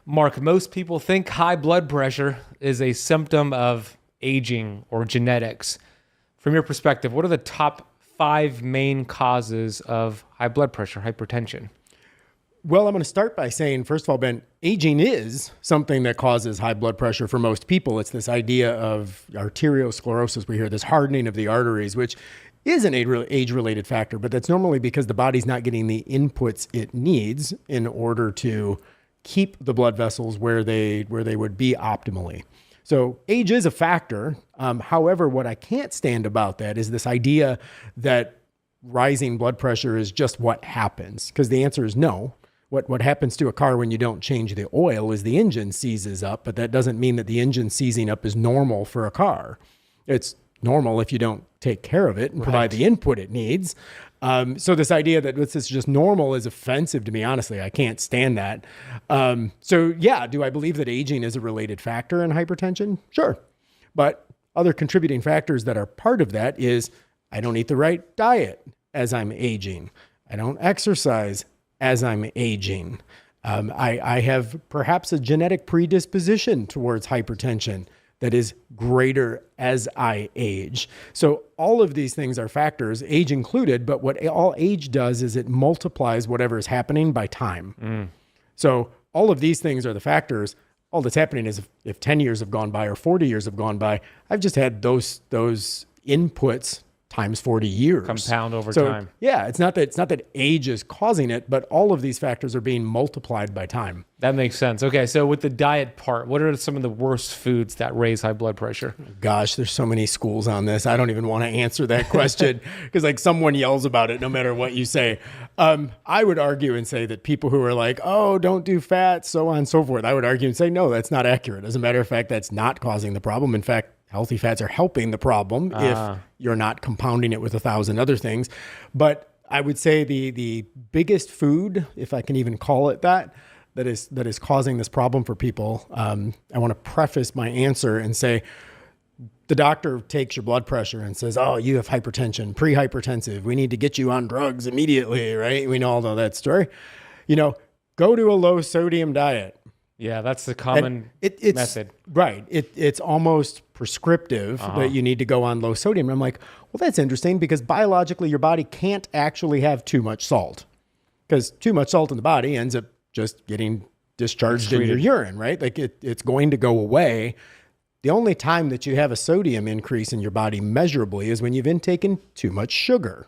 Mark, most people think high blood pressure is a symptom of aging or genetics. From your perspective, what are the top 5 main causes of high blood pressure, hypertension? Well, I'm going to start by saying, first of all, Ben, aging is something that causes high blood pressure for most people. It's this idea of arteriosclerosis. We hear this hardening of the arteries, which is an age-related factor, but that's normally because the body's not getting the inputs it needs in order to keep the blood vessels where they would be optimally. So age is a factor. However, what I can't stand about that is this idea that rising blood pressure is just what happens, because the answer is no. What happens to a car when you don't change the oil is the engine seizes up, but that doesn't mean that the engine seizing up is normal for a car. It's normal if you don't take care of it and provide the input it needs. So this idea that this is just normal is offensive to me. Honestly, I can't stand that. So yeah, do I believe that aging is a related factor in hypertension? Sure. But other contributing factors that are part of that is I don't eat the right diet as I'm aging. I don't exercise as I'm aging. I have perhaps a genetic predisposition towards hypertension that is greater as I age. So all of these things are factors, age included, but what all age does is it multiplies whatever is happening by time. So all of these things are the factors. All that's happening is if 10 years have gone by or 40 years have gone by, I've just had those inputs times 40 years. Compound over time. Yeah, it's not that age is causing it, but all of these factors are being multiplied by time. That makes sense. Okay, so with the diet part, what are some of the worst foods that raise high blood pressure? Gosh, there's so many schools on this. I don't even want to answer that question because like someone yells about it no matter what you say. I would argue and say that people who are like, oh, don't do fat, so on and so forth. I would argue and say, no, that's not accurate. As a matter of fact, that's not causing the problem. In fact, healthy fats are helping the problem if you're not compounding it with 1,000 other things. But I would say the biggest food, if I can even call it that is causing this problem for people. I want to preface my answer and say, the doctor takes your blood pressure and says, oh, you have hypertension, pre-hypertensive. We need to get you on drugs immediately, right? We know all that story. Go to a low sodium diet. Yeah, that's the common method. Right. It's almost prescriptive that you need to go on low sodium. And I'm like, well, that's interesting because biologically your body can't actually have too much salt because too much salt in the body ends up just getting discharged in your urine, right? Like it's going to go away. The only time that you have a sodium increase in your body measurably is when you've intaken too much sugar.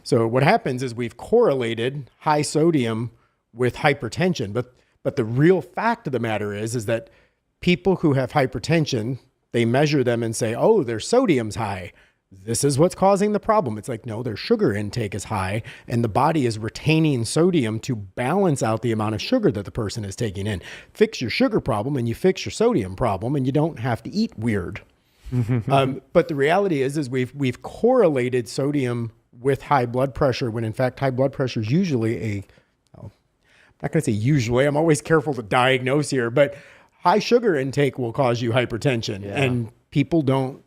So what happens is we've correlated high sodium with hypertension, but the real fact of the matter is that people who have hypertension, they measure them and say, oh, their sodium's high. This is what's causing the problem. It's like, no, their sugar intake is high and the body is retaining sodium to balance out the amount of sugar that the person is taking in. Fix your sugar problem and you fix your sodium problem and you don't have to eat weird. But the reality is we've correlated sodium with high blood pressure when in fact high blood pressure is usually I'm not going to say usually, I'm always careful to diagnose here, but high sugar intake will cause you hypertension. Yeah. And people don't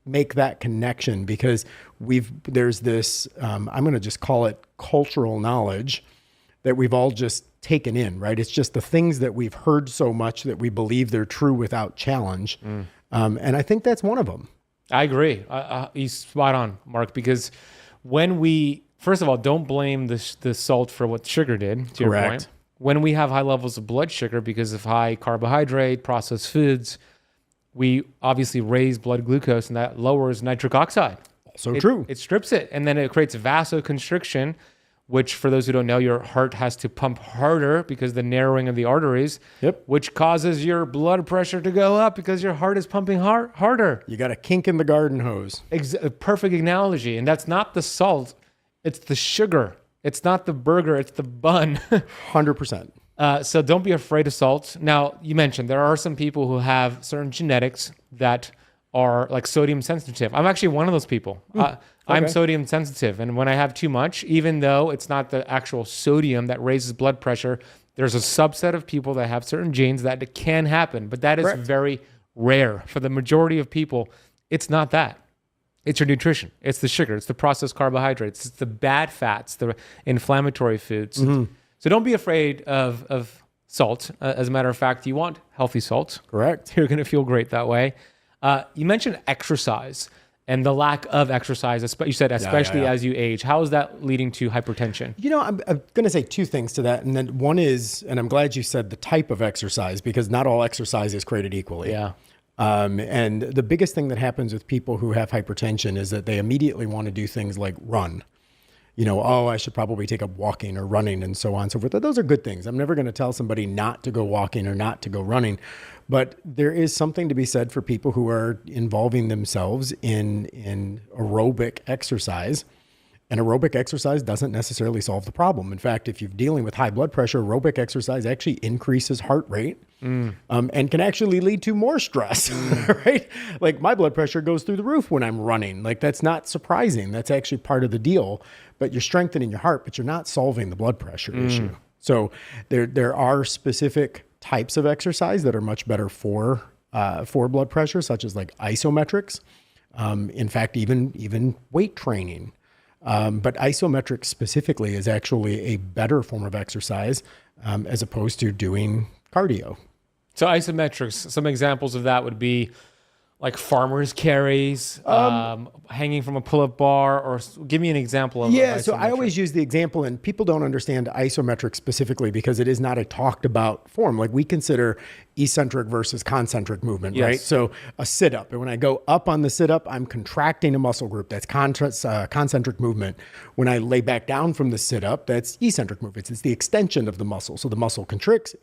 make that connection because there's this, I'm going to just call it cultural knowledge that we've all just taken in, right? It's just the things that we've heard so much that we believe they're true without challenge. And I think that's one of them. I agree. He's spot on, Mark, because first of all, don't blame the salt for what sugar did, to your point. When we have high levels of blood sugar because of high carbohydrate, processed foods, we obviously raise blood glucose and that lowers nitric oxide. Also true. It strips it and then it creates vasoconstriction, which for those who don't know, your heart has to pump harder because of the narrowing of the arteries, which causes your blood pressure to go up because your heart is pumping harder. You got a kink in the garden hose. Perfect analogy. And that's not the salt, it's the sugar. It's not the burger, it's the bun. 100%. So don't be afraid of salt. Now, you mentioned there are some people who have certain genetics that are like sodium sensitive. I'm actually one of those people. I'm sodium sensitive. And when I have too much, even though it's not the actual sodium that raises blood pressure, there's a subset of people that have certain genes that it can happen. But that is very rare. For the majority of people, it's not that. It's your nutrition. It's the sugar. It's the processed carbohydrates. It's the bad fats, the inflammatory foods. So don't be afraid of salt. As a matter of fact, you want healthy salt. Correct. You're going to feel great that way. You mentioned exercise and the lack of exercise. You said especially as you age. How is that leading to hypertension? I'm going to say two things to that. And then one is, and I'm glad you said the type of exercise, because not all exercise is created equally. Yeah. And the biggest thing that happens with people who have hypertension is that they immediately want to do things like run. I should probably take up walking or running and so on and so forth. Those are good things. I'm never going to tell somebody not to go walking or not to go running. But there is something to be said for people who are involving themselves in aerobic exercise. And aerobic exercise doesn't necessarily solve the problem. In fact, if you're dealing with high blood pressure, aerobic exercise actually increases heart rate and can actually lead to more stress, right? Like my blood pressure goes through the roof when I'm running. Like that's not surprising. That's actually part of the deal. But you're strengthening your heart, but you're not solving the blood pressure issue. So there are specific types of exercise that are much better for blood pressure, such as like isometrics. In fact, even weight training. But isometric specifically is actually a better form of exercise as opposed to doing cardio. So isometrics, some examples of that would be like farmer's carries, hanging from a pull-up bar, or give me an example of Yeah, so I always use the example, and people don't understand isometric specifically because it is not a talked about form. Like we consider eccentric versus concentric movement, right? So a sit-up, and when I go up on the sit-up, I'm contracting a muscle group. That's concentric movement. When I lay back down from the sit-up, that's eccentric movement. It's the extension of the muscle. So the muscle constricts,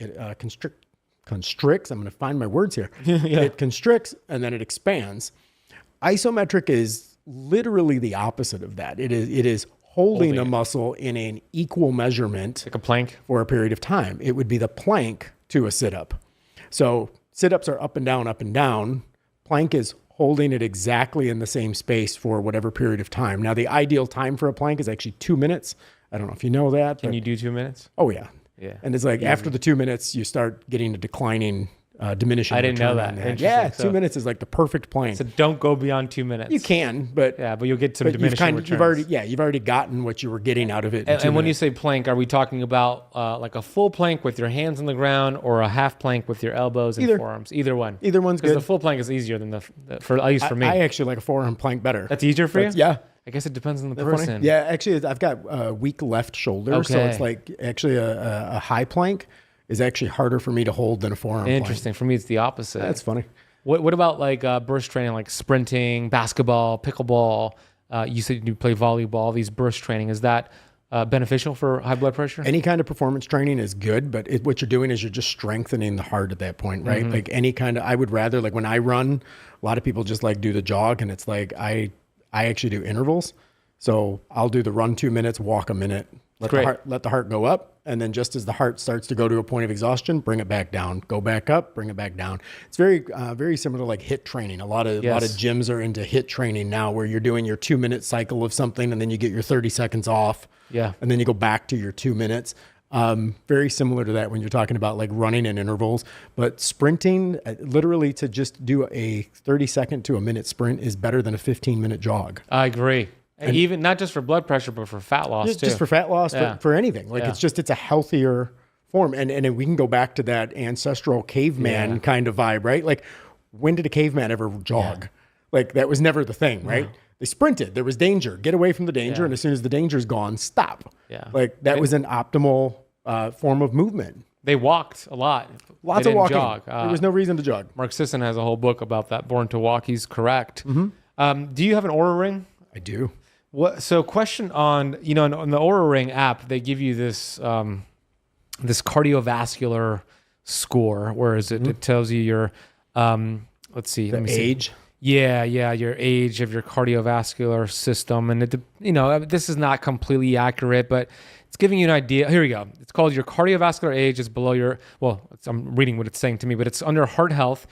constricts. I'm going to find my words here. It constricts and then it expands. Isometric is literally the opposite of that. It is holding a muscle in an equal measurement, like a plank, for a period of time. It would be the plank to a sit-up. So sit-ups are up and down, up and down. Plank is holding it exactly in the same space for whatever period of time. Now, the ideal time for a plank is actually 2 minutes. I don't know if you know that. Can you do 2 minutes? Oh, yeah. Yeah. And it's like after the 2 minutes, you start getting a declining, diminishing. I didn't know return that. on Yeah, 2 minutes is like the perfect plank. So don't go beyond 2 minutes. You can, but you'll get some diminishing returns. You've already gotten what you were getting out of it. And when you say plank, are we talking about like a full plank with your hands on the ground, or a half plank with your elbows and forearms? Either one. Either one's good. Because the full plank is easier than at least for me. I actually like a forearm plank better. That's easier for you? Yeah. I guess it depends on the person. Funny? Yeah, actually, I've got a weak left shoulder, so it's like actually a high plank is actually harder for me to hold than a forearm Interesting. plank. For me, it's the opposite. That's funny. What about like burst training, like sprinting, basketball, pickleball? You said you play volleyball. These burst training, is that beneficial for high blood pressure? Any kind of performance training is good, but what you're doing is you're just strengthening the heart at that point, right? Like any kind of, I would rather, like when I run, a lot of people just like do the jog, and it's like I actually do intervals. So I'll do the run 2 minutes, walk a minute, let the heart go up. And then just as the heart starts to go to a point of exhaustion, bring it back down, go back up, bring it back down. It's very similar to like HIIT training. A lot of gyms are into HIIT training now, where you're doing your 2 minute cycle of something, and then you get your 30 seconds off. Yeah. And then you go back to your 2 minutes. Very similar to that when you're talking about like running in intervals, but sprinting, literally to just do a 30-second to a minute sprint is better than a 15-minute jog. I agree. And even not just for blood pressure, but for fat loss too. Just for fat loss, for anything. Like it's a healthier form. And we can go back to that ancestral caveman kind of vibe, right? Like when did a caveman ever jog? Like that was never the thing, right? They sprinted. There was danger. Get away from the danger. And as soon as the danger's gone, stop. Yeah. Like that was an optimal form of movement. They walked a lot. Lots of walking. There was no reason to jog. Mark Sisson has a whole book about that. Born to Walk. He's correct. Mm-hmm. Do you have an Oura Ring? I do. So question on the Oura Ring app, they give you this this cardiovascular score. Where is it? It tells you your let's see. The age. Yeah, your age of your cardiovascular system. And this is not completely accurate, but it's giving you an idea. Here we go. It's called your cardiovascular age is below your, I'm reading what it's saying to me, but it's under heart health,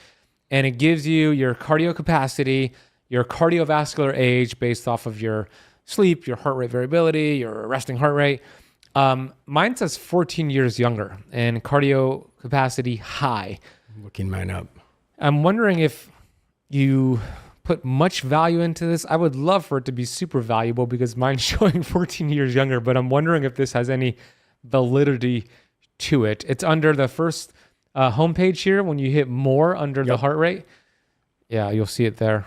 and it gives you your cardio capacity, your cardiovascular age based off of your sleep, your heart rate variability, your resting heart rate. Mine says 14 years younger and cardio capacity high. I'm looking mine up. I'm wondering if you put much value into this. I would love for it to be super valuable because mine's showing 14 years younger, but I'm wondering if this has any validity to it. It's under the first homepage here. When you hit more under the heart rate, yeah, you'll see it there.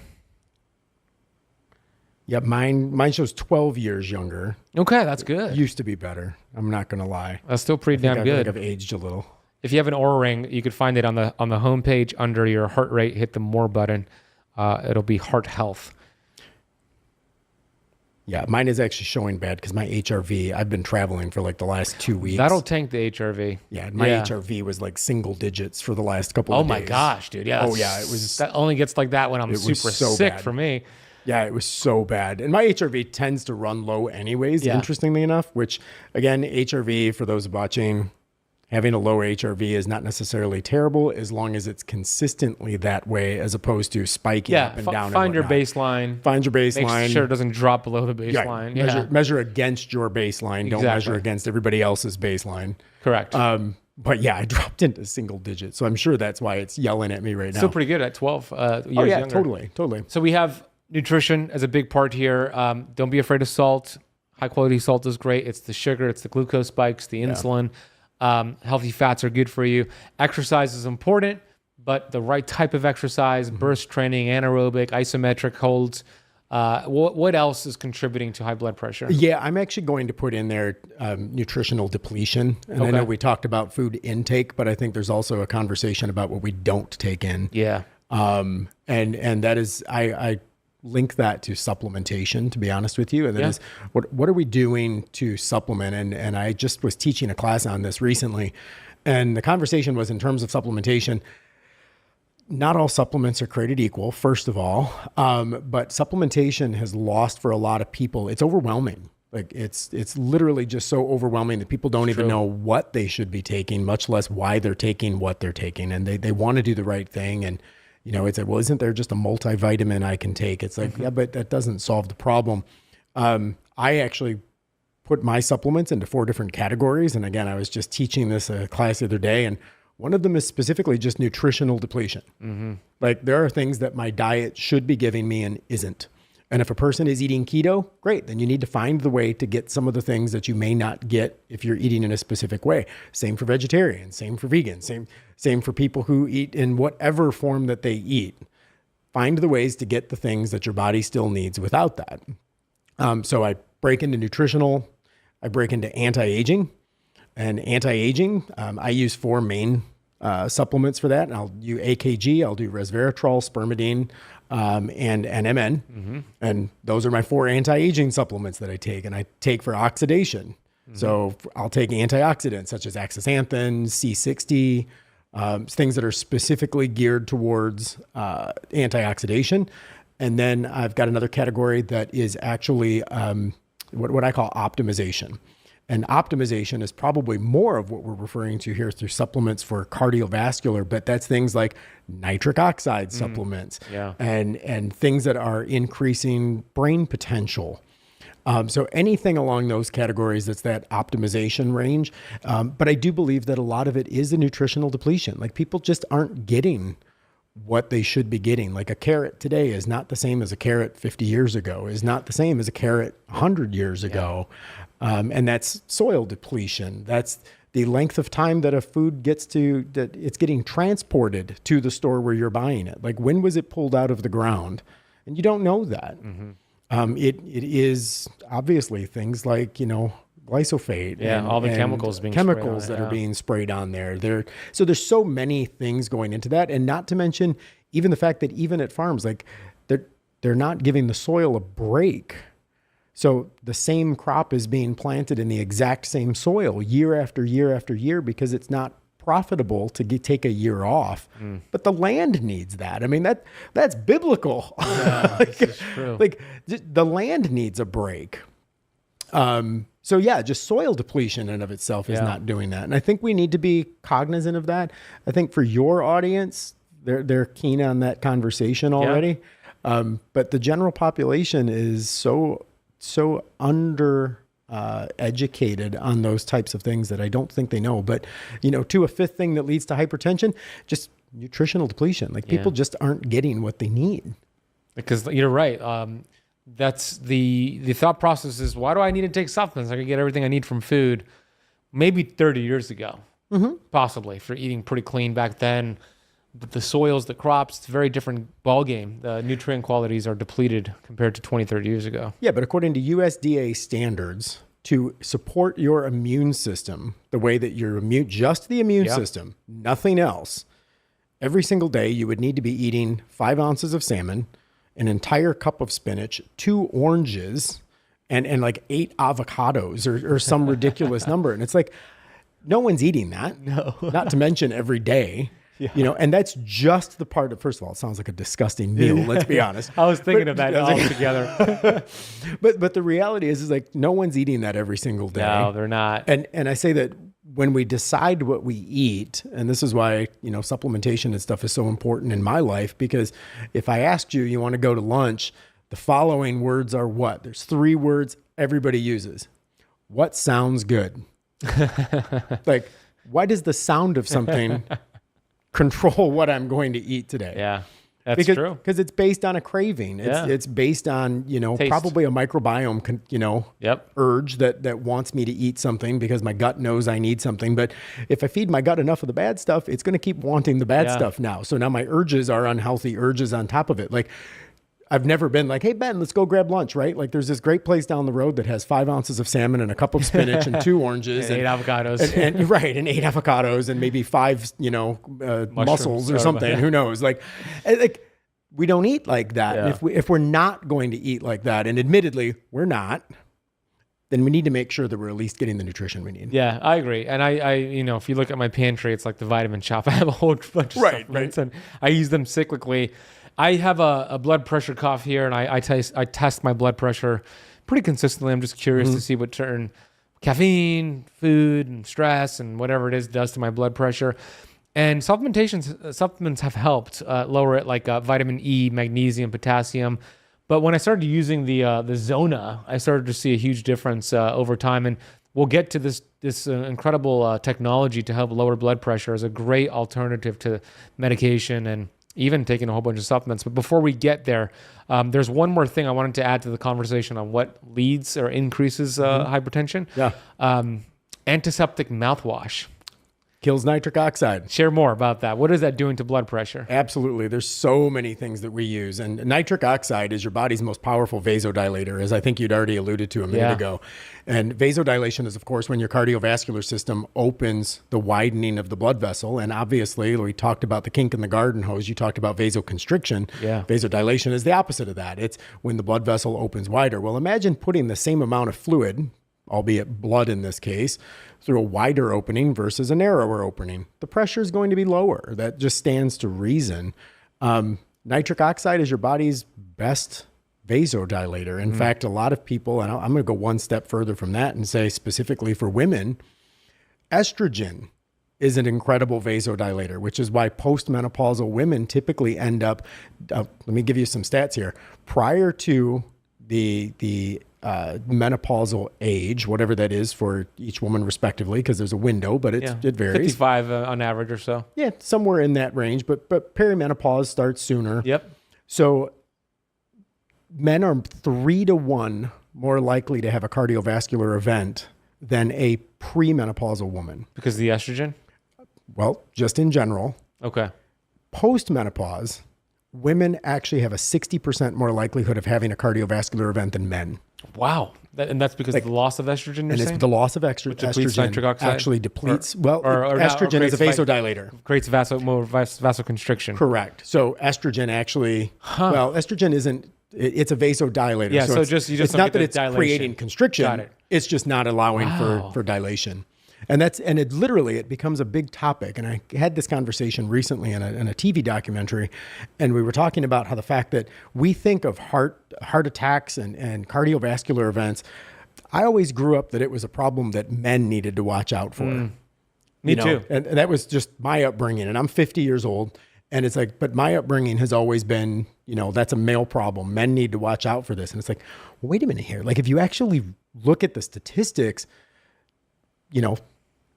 Yep, mine shows 12 years younger. Okay, that's good. Used to be better. I'm not gonna lie. That's still pretty damn good. I think I've aged a little. If you have an Oura Ring, you could find it on the homepage under your heart rate. Hit the more button. It'll be heart health. Yeah, mine is actually showing bad because my HRV, I've been traveling for like the last 2 weeks. That'll tank the HRV. Yeah, my HRV was like single digits for the last couple of days. Oh my gosh, dude. Yeah. Oh yeah, it was. That only gets like that when I'm super sick for me. Yeah, it was so bad. And my HRV tends to run low anyways, interestingly enough, which again, HRV, for those watching, having a low HRV is not necessarily terrible as long as it's consistently that way as opposed to spiking up and down. Find your baseline. Find your baseline. Make sure it doesn't drop below the baseline. Yeah. Measure against your baseline. Don't measure against everybody else's baseline. Correct. But yeah, I dropped into single digits. So I'm sure that's why it's yelling at me right now. Still pretty good at 12 years younger. Totally. So we have nutrition as a big part here. Don't be afraid of salt. High quality salt is great. It's the sugar, it's the glucose spikes, the insulin. Healthy fats are good for you. Exercise is important, but the right type of exercise, burst training, anaerobic, isometric holds. What else is contributing to high blood pressure? Yeah, I'm actually going to put in there nutritional depletion. And I know we talked about food intake, but I think there's also a conversation about what we don't take in. Yeah. And that is, I link that to supplementation, to be honest with you. And that is, what are we doing to supplement? And I just was teaching a class on this recently. And the conversation was in terms of supplementation. Not all supplements are created equal, first of all. But supplementation has lost for a lot of people. It's overwhelming. Like it's literally just so overwhelming that people don't even know what they should be taking, much less why they're taking what they're taking. And they want to do the right thing. And it's like, well, isn't there just a multivitamin I can take? It's like, yeah, but that doesn't solve the problem. I actually put my supplements into 4 different categories. And again, I was just teaching this class the other day, and one of them is specifically just nutritional depletion. Like there are things that my diet should be giving me and isn't. And if a person is eating keto, great. Then you need to find the way to get some of the things that you may not get if you're eating in a specific way. Same for vegetarians, same for vegans, same for people who eat in whatever form that they eat. Find the ways to get the things that your body still needs without that. So I break into nutritional, I break into anti-aging. And anti-aging, I use 4 main supplements for that. And I'll do AKG, I'll do resveratrol, spermidine, and NMN. And those are my 4 anti-aging supplements that I take. And I take for oxidation. So I'll take antioxidants such as astaxanthin, C60, things that are specifically geared towards antioxidation. And then I've got another category that is actually what I call optimization. And optimization is probably more of what we're referring to here through supplements for cardiovascular, but that's things like nitric oxide supplements and things that are increasing brain potential. So anything along those categories, that's that optimization range. But I do believe that a lot of it is a nutritional depletion. Like people just aren't getting what they should be getting. Like a carrot today is not the same as a carrot 50 years ago, is not the same as a carrot 100 years ago. And that's soil depletion. That's the length of time that a food that it's getting transported to the store where you're buying it. Like when was it pulled out of the ground? And you don't know that. It is obviously things like, glyphosate. Yeah, all the chemicals that are being sprayed on there. So there's so many things going into that. And not to mention even the fact that even at farms, like they're not giving the soil a break. So the same crop is being planted in the exact same soil year after year after year because it's not profitable to take a year off. But the land needs that. I mean, that's biblical. Yeah, this is true. Like the land needs a break. So yeah, just soil depletion in and of itself is not doing that. And I think we need to be cognizant of that. I think for your audience, they're keen on that conversation already. But the general population is so under educated on those types of things that I don't think they know. But, to a 5th thing that leads to hypertension, just nutritional depletion. Like people just aren't getting what they need. Because you're right. That's the thought process is, why do I need to take supplements? I can get everything I need from food. Maybe 30 years ago. possibly, if you're eating pretty clean back then. But the soils, the crops, it's a very different ball game. The nutrient qualities are depleted compared to 20, 30 years ago. Yeah, but according to USDA standards, to support your immune system, the way that you're immune, just the immune system, nothing else, every single day you would need to be eating 5 ounces of salmon, an entire cup of spinach, 2 oranges, and like 8 avocados or some ridiculous number. And it's like, no one's eating that. No. Not to mention every day. Yeah. You know, and that's just the part that, first of all, it sounds like a disgusting meal, let's be honest. I was thinking of that all together. But the reality is like no one's eating that every single day. No, they're not. And I say that when we decide what we eat, and this is why, you know, supplementation and stuff is so important in my life, because if I asked you, you want to go to lunch, the following words are what? There's 3 words everybody uses. What sounds good? Like, why does the sound of something control what I'm going to eat today? Yeah, that's true. Because it's based on a craving. It's based on, you know, Taste. probably a microbiome, you know, urge that wants me to eat something because my gut knows I need something. But if I feed my gut enough of the bad stuff, it's going to keep wanting the bad stuff now. So now my urges are unhealthy urges on top of it. Like, I've never been like, hey, Ben, let's go grab lunch, right? Like there's this great place down the road that has 5 ounces of salmon and a cup of spinach and 2 oranges. and 8 avocados. And 8 avocados and maybe 5, you know, mussels or something. Who knows? Like we don't eat like that. Yeah. And if we're not going to eat like that, and admittedly we're not, then we need to make sure that we're at least getting the nutrition we need. Yeah, I agree. And I you know, if you look at my pantry, it's like the vitamin shop. I have a whole bunch of supplements and I use them cyclically. I have a blood pressure cuff here, and I test my blood pressure pretty consistently. I'm just curious to see what certain caffeine, food, and stress, and whatever it is does to my blood pressure. And supplements have helped lower it, like vitamin E, magnesium, potassium. But when I started using the Zona, I started to see a huge difference over time. And we'll get to this incredible technology to help lower blood pressure as a great alternative to medication and even taking a whole bunch of supplements. But before we get there, there's one more thing I wanted to add to the conversation on what leads or increases hypertension. Yeah. Antiseptic mouthwash. Kills nitric oxide. Share more about that. What is that doing to blood pressure? Absolutely. There's so many things that we use. And nitric oxide is your body's most powerful vasodilator, as I think you'd already alluded to a minute ago. And vasodilation is, of course, when your cardiovascular system opens the widening of the blood vessel. And obviously, we talked about the kink in the garden hose. You talked about vasoconstriction. Yeah. Vasodilation is the opposite of that. It's when the blood vessel opens wider. Well, imagine putting the same amount of fluid, albeit blood in this case, through a wider opening versus a narrower opening. The pressure is going to be lower. That just stands to reason. Nitric oxide is your body's best vasodilator. In fact, a lot of people, and I'm going to go one step further from that and say specifically for women, estrogen is an incredible vasodilator, which is why postmenopausal women typically end up, let me give you some stats here. Prior to the menopausal age, whatever that is for each woman respectively, because there's a window, but it varies. 55 on average or so. Yeah, somewhere in that range, but perimenopause starts sooner. Yep. So men are 3 to 1 more likely to have a cardiovascular event than a premenopausal woman. Because of the estrogen? Well, just in general. Okay. Post-menopause, women actually have a 60% more likelihood of having a cardiovascular event than men. Wow. And that's because of the loss of estrogen, you're saying? It's the loss of estrogen nitric oxide? actually depletes. Estrogen is a vasodilator. Creates more vasoconstriction. Correct. So estrogen actually, estrogen isn't, it's a vasodilator. Yeah, so it's not that it's creating constriction. Got it. It's just not allowing for dilation. And it becomes a big topic. And I had this conversation recently in a TV documentary, and we were talking about how the fact that we think of heart attacks and cardiovascular events. I always grew up that it was a problem that men needed to watch out for. Me too. And that was just my upbringing. And I'm 50 years old. And it's like, but my upbringing has always been, that's a male problem. Men need to watch out for this. And it's like, well, wait a minute here. Like if you actually look at the statistics,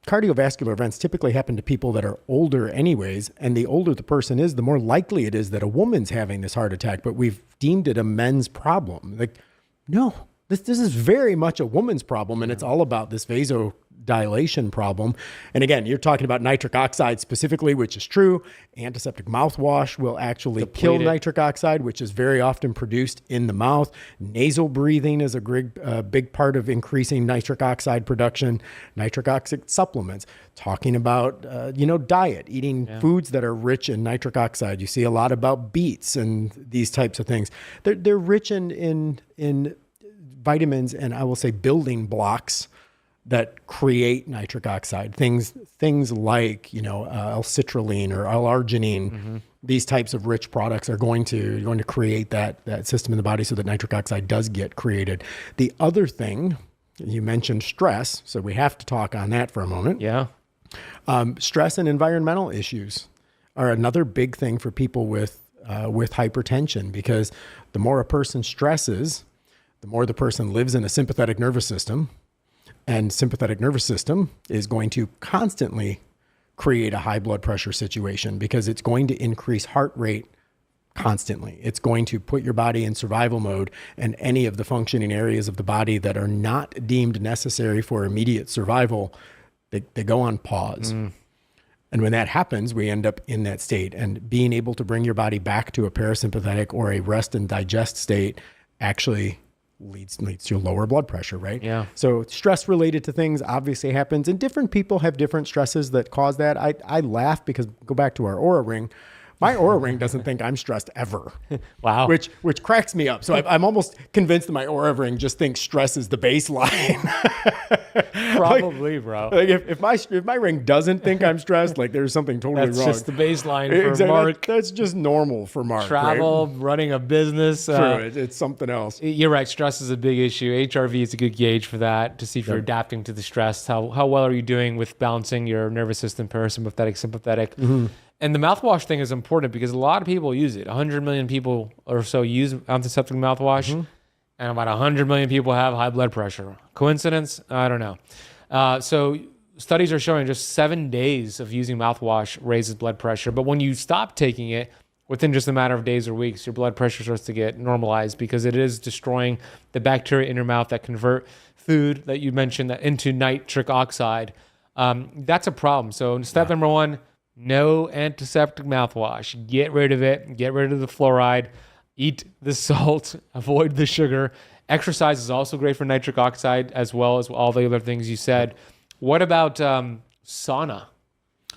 cardiovascular events typically happen to people that are older anyways. And the older the person is, the more likely it is that a woman's having this heart attack, but we've deemed it a men's problem. Like, no, this is very much a woman's problem. And it's all about this dilation problem. And again, you're talking about nitric oxide specifically, which is true. Antiseptic mouthwash will actually kill nitric oxide, which is very often produced in the mouth. Nasal breathing is a big part of increasing nitric oxide production. Nitric oxide supplements, talking about, diet, eating foods that are rich in nitric oxide. You see a lot about beets and these types of things. They're rich in vitamins and I will say building blocks that create nitric oxide, things like, L-citrulline or L-arginine. These types of rich products are going to create that system in the body so that nitric oxide does get created. The other thing, you mentioned stress, so we have to talk on that for a moment. Yeah. Stress and environmental issues are another big thing for people with hypertension, because the more a person stresses, the more the person lives in a sympathetic nervous system. And sympathetic nervous system is going to constantly create a high blood pressure situation because it's going to increase heart rate constantly. It's going to put your body in survival mode, and any of the functioning areas of the body that are not deemed necessary for immediate survival, they go on pause. And when that happens, we end up in that state, and being able to bring your body back to a parasympathetic or a rest and digest state actually leads to lower blood pressure, right? Yeah. So stress related to things obviously happens, and different people have different stresses that cause that. I laugh because, go back to our Oura Ring. My Oura Ring doesn't think I'm stressed ever. Wow. Which cracks me up. So I'm almost convinced that my Oura Ring just thinks stress is the baseline. Probably, bro. Like if my ring doesn't think I'm stressed, like there's something totally wrong. That's just the baseline for exactly. Mark. That's just normal for Mark. Travel, right? running a business. True, it's something else. You're right. Stress is a big issue. HRV is a good gauge for that, to see if you're adapting to the stress. How well are you doing with balancing your nervous system, parasympathetic, sympathetic? And the mouthwash thing is important because a lot of people use it. 100 million people or so use antiseptic mouthwash, and about 100 million people have high blood pressure. Coincidence? I don't know. So studies are showing just 7 days of using mouthwash raises blood pressure. But when you stop taking it, within just a matter of days or weeks, your blood pressure starts to get normalized because it is destroying the bacteria in your mouth that convert food that you mentioned into nitric oxide. That's a problem. So step number one, no antiseptic mouthwash. Get rid of it. Get rid of the fluoride. Eat the salt. Avoid the sugar. Exercise is also great for nitric oxide, as well as all the other things you said. What about sauna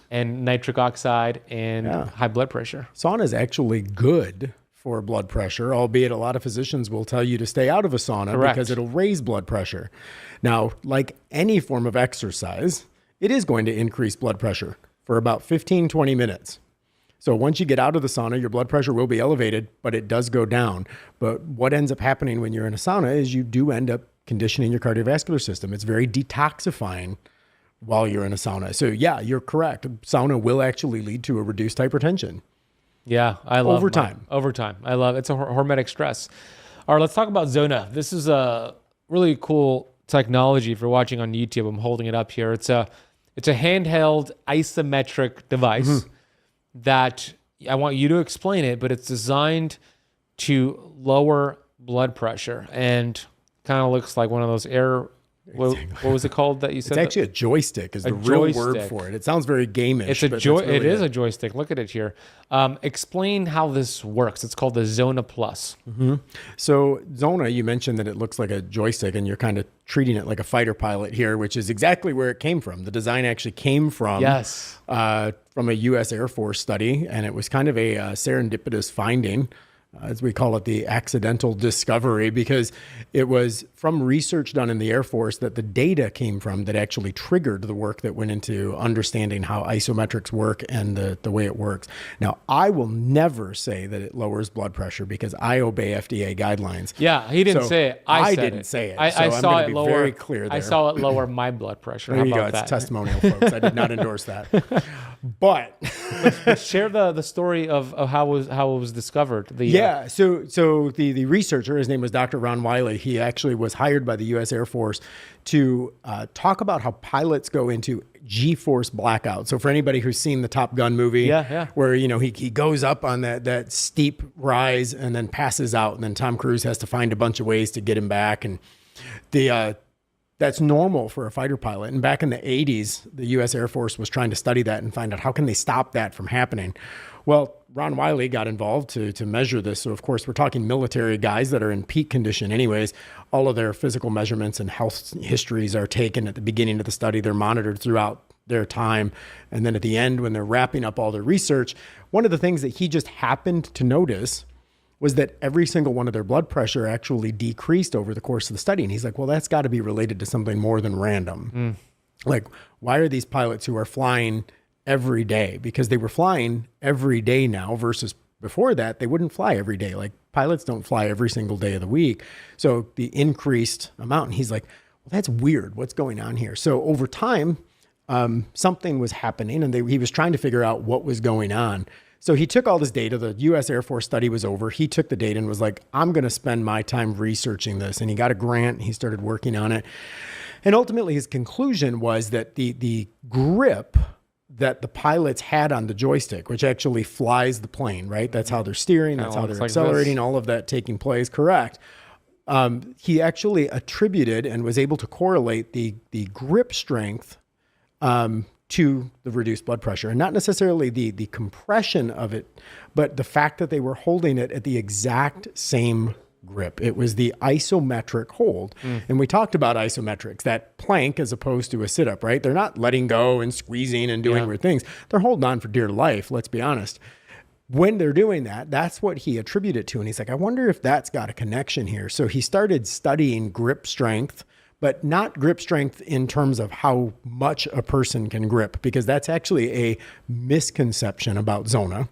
and nitric oxide and high blood pressure? Sauna is actually good for blood pressure, albeit a lot of physicians will tell you to stay out of a sauna because it'll raise blood pressure. Now, like any form of exercise, it is going to increase blood pressure for about 15, 20 minutes. So once you get out of the sauna, your blood pressure will be elevated, but it does go down. But what ends up happening when you're in a sauna is you do end up conditioning your cardiovascular system. It's very detoxifying while you're in a sauna. So yeah, you're correct. Sauna will actually lead to a reduced hypertension. Yeah, I love over time. Over time. I love it. It's a hormetic stress. All right, let's talk about Zona. This is a really cool technology. If you're watching on YouTube, I'm holding it up here. It's a handheld isometric device that I want you to explain it, but it's designed to lower blood pressure and kind of looks like one of those what was it called that you said? It's actually a joystick is the real word for it. It sounds very gamish. It is a joystick. Look at it here. Explain how this works. It's called the Zona Plus. So Zona, you mentioned that it looks like a joystick and you're kind of treating it like a fighter pilot here, which is exactly where it came from. The design actually came from a U.S. Air Force study, and it was kind of a serendipitous finding. As we call it, the accidental discovery, because it was from research done in the Air Force that the data came from that actually triggered the work that went into understanding how isometrics work and the way it works. Now, I will never say that it lowers blood pressure because I obey FDA guidelines. Yeah, he didn't say it. I didn't say it. I so saw I'm it be lower. Very clear there. I saw it lower my blood pressure. There How you about go. that? It's testimonial, folks. I did not endorse that. But share the story of how it was discovered. So the researcher, his name was Dr. Ron Wiley. He actually was hired by the U.S. Air Force to talk about how pilots go into G-force blackout. So for anybody who's seen the Top Gun movie, where he goes up on that steep rise and then passes out, and then Tom Cruise has to find a bunch of ways to get him back. And the That's normal for a fighter pilot. And back in the 80s, the U.S. Air Force was trying to study that and find out how can they stop that from happening. Well, Ron Wiley got involved to measure this. So, of course, we're talking military guys that are in peak condition anyways. All of their physical measurements and health histories are taken at the beginning of the study. They're monitored throughout their time. And then at the end, when they're wrapping up all their research, one of the things that he just happened to notice was that every single one of their blood pressure actually decreased over the course of the study. And he's like, well, that's got to be related to something more than random. Like, why are these pilots who are flying every day? Because they were flying every day now versus before that, they wouldn't fly every day. Like, pilots don't fly every single day of the week. So the increased amount, and he's like, well, that's weird. What's going on here? So over time, something was happening, and he was trying to figure out what was going on. So he took all this data. The U.S. Air Force study was over. He took the data and was like, I'm going to spend my time researching this. And he got a grant. And he started working on it. And ultimately, his conclusion was that the grip that the pilots had on the joystick, which actually flies the plane, right? That's how they're steering. That's how they're accelerating, all of that taking place. Correct. He actually attributed and was able to correlate the grip strength to the reduced blood pressure, and not necessarily the compression of it, but the fact that they were holding it at the exact same grip. It was the isometric hold. And we talked about isometrics, that plank as opposed to a sit-up, right? They're not letting go and squeezing and doing weird things. They're holding on for dear life, let's be honest. When they're doing that, that's what he attributed to. And he's like, I wonder if that's got a connection here. So he started studying grip strength, but not grip strength in terms of how much a person can grip, because that's actually a misconception about Zona.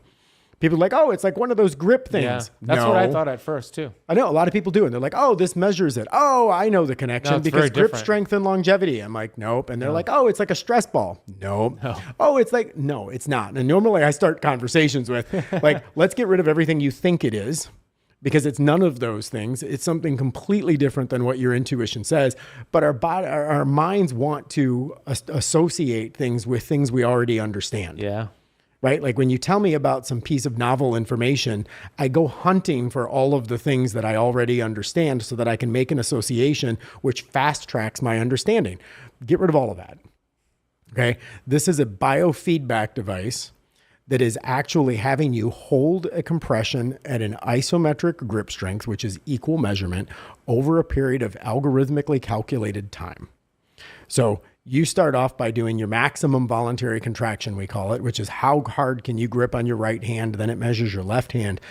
People are like, oh, it's like one of those grip things. Yeah, that's what I thought at first too. I know a lot of people do. And they're like, oh, this measures it. Oh, I know the connection because grip strength and longevity. I'm like, nope. And they're like, oh, it's like a stress ball. Nope. No. Oh, it's like, no, it's not. And normally I start conversations with like, let's get rid of everything you think it is, because it's none of those things. It's something completely different than what your intuition says. But our minds want to associate things with things we already understand. Yeah. Right? Like when you tell me about some piece of novel information, I go hunting for all of the things that I already understand so that I can make an association which fast tracks my understanding. Get rid of all of that. Okay. This is a biofeedback device that is actually having you hold a compression at an isometric grip strength, which is equal measurement, over a period of algorithmically calculated time. So you start off by doing your maximum voluntary contraction, we call it, which is how hard can you grip on your right hand. Then it measures your left hand.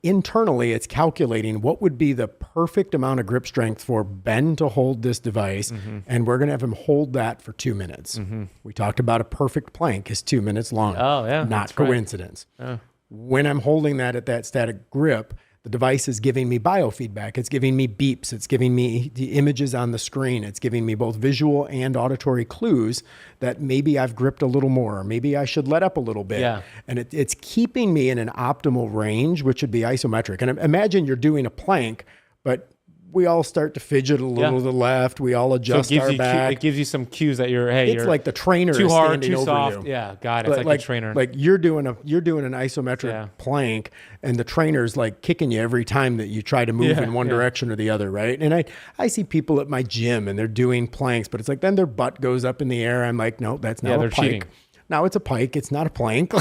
Internally, it's calculating what would be the perfect amount of grip strength for Ben to hold this device. And we're going to have him hold that for 2 minutes. We talked about a perfect plank is 2 minutes long. Oh, yeah. Not coincidence. Right. When I'm holding that at that static grip, the device is giving me biofeedback. It's giving me beeps. It's giving me the images on the screen. It's giving me both visual and auditory clues that maybe I've gripped a little more, or maybe I should let up a little bit. Yeah. And it's keeping me in an optimal range, which would be isometric. And imagine you're doing a plank, but we all start to fidget a little to the left. We all adjust our back. It gives you some cues that you're, hey, it's you're like the trainer too is hard, standing too over soft. you. Yeah, got it. It's like the trainer. Like you're doing an isometric plank, and the trainer's like kicking you every time that you try to move in one direction or the other, right? And I see people at my gym and they're doing planks, but it's like then their butt goes up in the air. I'm like, no, that's not a pike. Cheating. Now it's a pike. It's not a plank.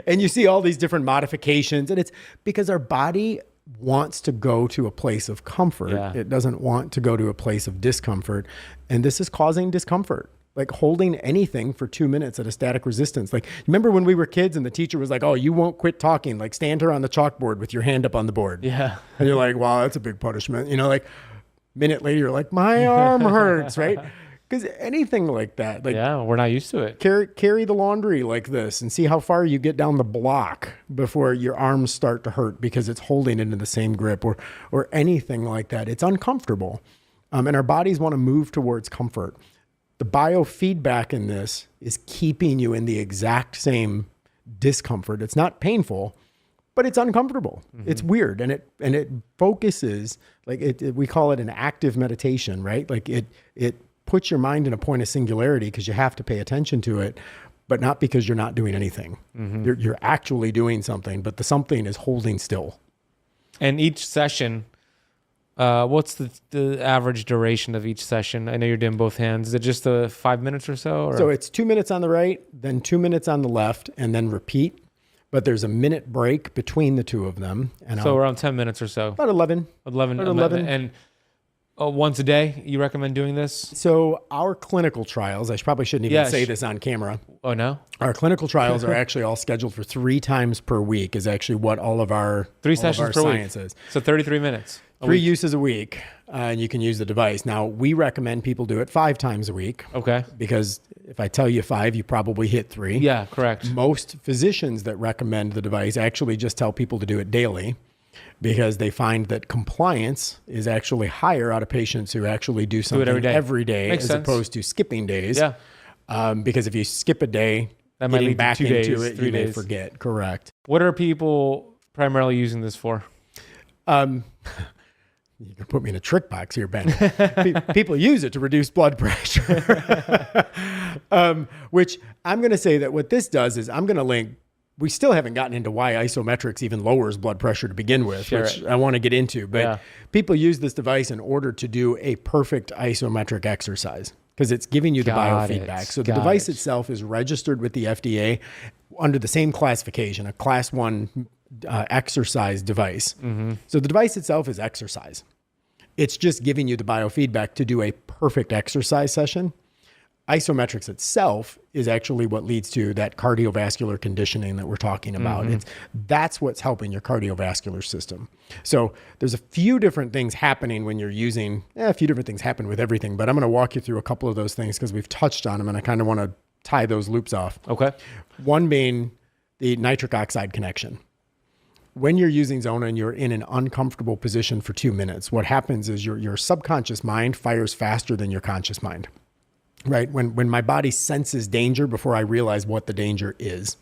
And you see all these different modifications, and it's because our body wants to go to a place of comfort. It doesn't want to go to a place of discomfort. And this is causing discomfort. Like holding anything for 2 minutes at a static resistance. Like, remember when we were kids and the teacher was like, oh, you won't quit talking. Like stand here on the chalkboard with your hand up on the board. Yeah. And you're like, wow, that's a big punishment. You know, like a minute later, you're like, my arm hurts, right? Because anything like that, like we're not used to it. Carry the laundry like this and see how far you get down the block before your arms start to hurt because it's holding it in the same grip, or anything like that. It's uncomfortable, and our bodies want to move towards comfort. The biofeedback in this is keeping you in the exact same discomfort. It's not painful, but it's uncomfortable. It's weird, and it focuses like it. We call it an active meditation, right? Like it puts your mind in a point of singularity because you have to pay attention to it, but not because you're not doing anything. You're actually doing something, but the something is holding still. And each session, What's the average duration of each session? I know you're doing both hands. Is it just 5 minutes or so? Or? So it's 2 minutes on the right, then 2 minutes on the left, and then repeat. But there's a minute break between the two of them. And so around 10 minutes or so. About 11. 11. And once a day, you recommend doing this? So our clinical trials, I probably shouldn't even say this on camera. Oh, no? Our clinical trials are actually all scheduled for 3 times per week is actually what all of our 3 sessions per science week. is. So 33 minutes. 3 uses a week, and you can use the device. Now, we recommend people do it 5 times a week. Okay. Because if I tell you 5, you probably hit 3. Yeah, correct. Most physicians that recommend the device actually just tell people to do it daily because they find that compliance is actually higher out of patients who actually do something every day Makes as sense. opposed to skipping days. Yeah. Because if you skip a day, that might getting lead back to 2 days, into it, 3 you may days. forget. Correct. What are people primarily using this for? You can put me in a trick box here, Ben. People use it to reduce blood pressure. Which I'm going to say that what this does is I'm going to link. We still haven't gotten into why Isometrics even lowers blood pressure to begin with, which I want to get into. But people use this device in order to do a perfect isometric exercise because it's giving you the biofeedback. So the device itself is registered with the FDA under the same classification, a class 1 exercise device. So the device itself is exercise. It's just giving you the biofeedback to do a perfect exercise session. Isometrics itself is actually what leads to that cardiovascular conditioning that we're talking about. That's what's helping your cardiovascular system. So there's a few different things happening when you're using, a few different things happen with everything, but I'm going to walk you through a couple of those things because we've touched on them and I kind of want to tie those loops off. Okay. One being the nitric oxide connection. When you're using Zona and you're in an uncomfortable position for 2 minutes, what happens is your subconscious mind fires faster than your conscious mind, right? When my body senses danger before I realize what the danger is.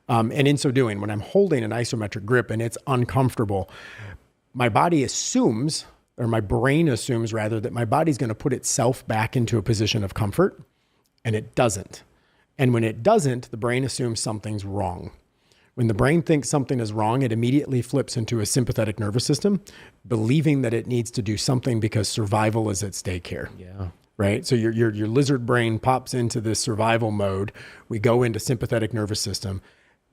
And in so doing, when I'm holding an isometric grip and it's uncomfortable, my body assumes, or my brain assumes rather, that my body's going to put itself back into a position of comfort, and it doesn't. And when it doesn't, the brain assumes something's wrong. When the brain thinks something is wrong, it immediately flips into a sympathetic nervous system, believing that it needs to do something because survival is at stake here. Yeah. Right? So your lizard brain pops into this survival mode. We go into sympathetic nervous system.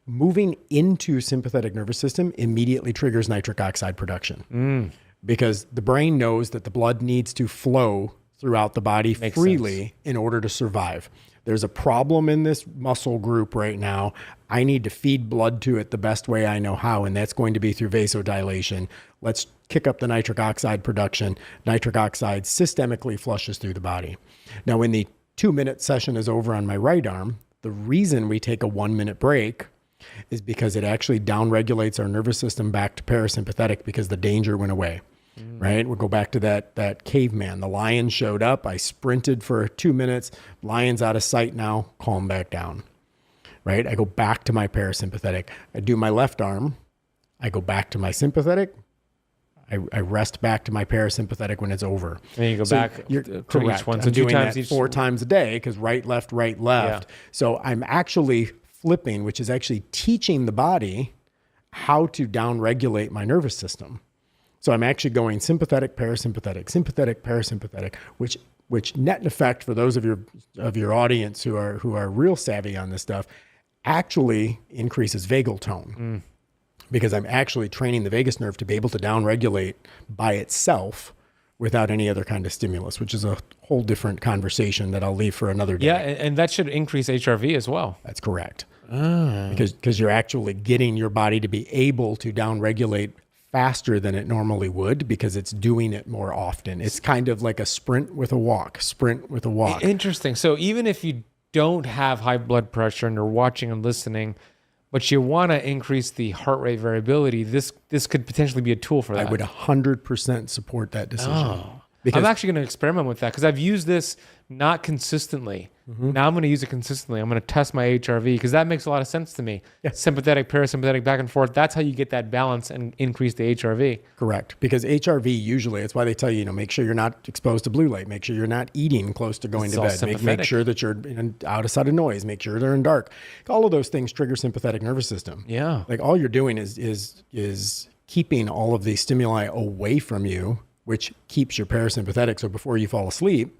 Moving into sympathetic nervous system immediately triggers nitric oxide production because the brain knows that the blood needs to flow throughout the body freely in order to survive. There's a problem in this muscle group right now. I need to feed blood to it the best way I know how, and that's going to be through vasodilation. Let's kick up the nitric oxide production. Nitric oxide systemically flushes through the body. Now, when the 2-minute session is over on my right arm, the reason we take a 1-minute break is because it actually downregulates our nervous system back to parasympathetic because the danger went away. Right? We'll go back to that caveman. The lion showed up. I sprinted for 2 minutes. Lion's out of sight now. Calm back down. Right? I go back to my parasympathetic. I do my left arm. I go back to my sympathetic. I rest back to my parasympathetic when it's over. And you go back you're to correct. each one. So I'm doing 2 times that each. 4 times a day because right, left. Yeah. So I'm actually flipping, which is actually teaching the body how to downregulate my nervous system. So I'm actually going sympathetic, parasympathetic, which net effect for those of your audience who are real savvy on this stuff actually increases vagal tone because I'm actually training the vagus nerve to be able to downregulate by itself without any other kind of stimulus, which is a whole different conversation that I'll leave for another day. Yeah, and that should increase HRV as well. That's correct. Because you're actually getting your body to be able to downregulate faster than it normally would because it's doing it more often. It's kind of like a sprint with a walk. Interesting. So even if you don't have high blood pressure and you're watching and listening, but you want to increase the heart rate variability, this could potentially be a tool for that. I would 100% support that decision. Because I'm actually going to experiment with that because I've used this not consistently. Now I'm going to use it consistently. I'm going to test my HRV because that makes a lot of sense to me. Yeah. Sympathetic, parasympathetic, back and forth. That's how you get that balance and increase the HRV. Correct. Because HRV usually, it's why they tell you, make sure you're not exposed to blue light. Make sure you're not eating close to going to bed. Make sure that you're out of sight of noise. Make sure they're in dark. All of those things trigger sympathetic nervous system. Yeah. Like all you're doing is keeping all of these stimuli away from you which keeps your parasympathetic. So before you fall asleep,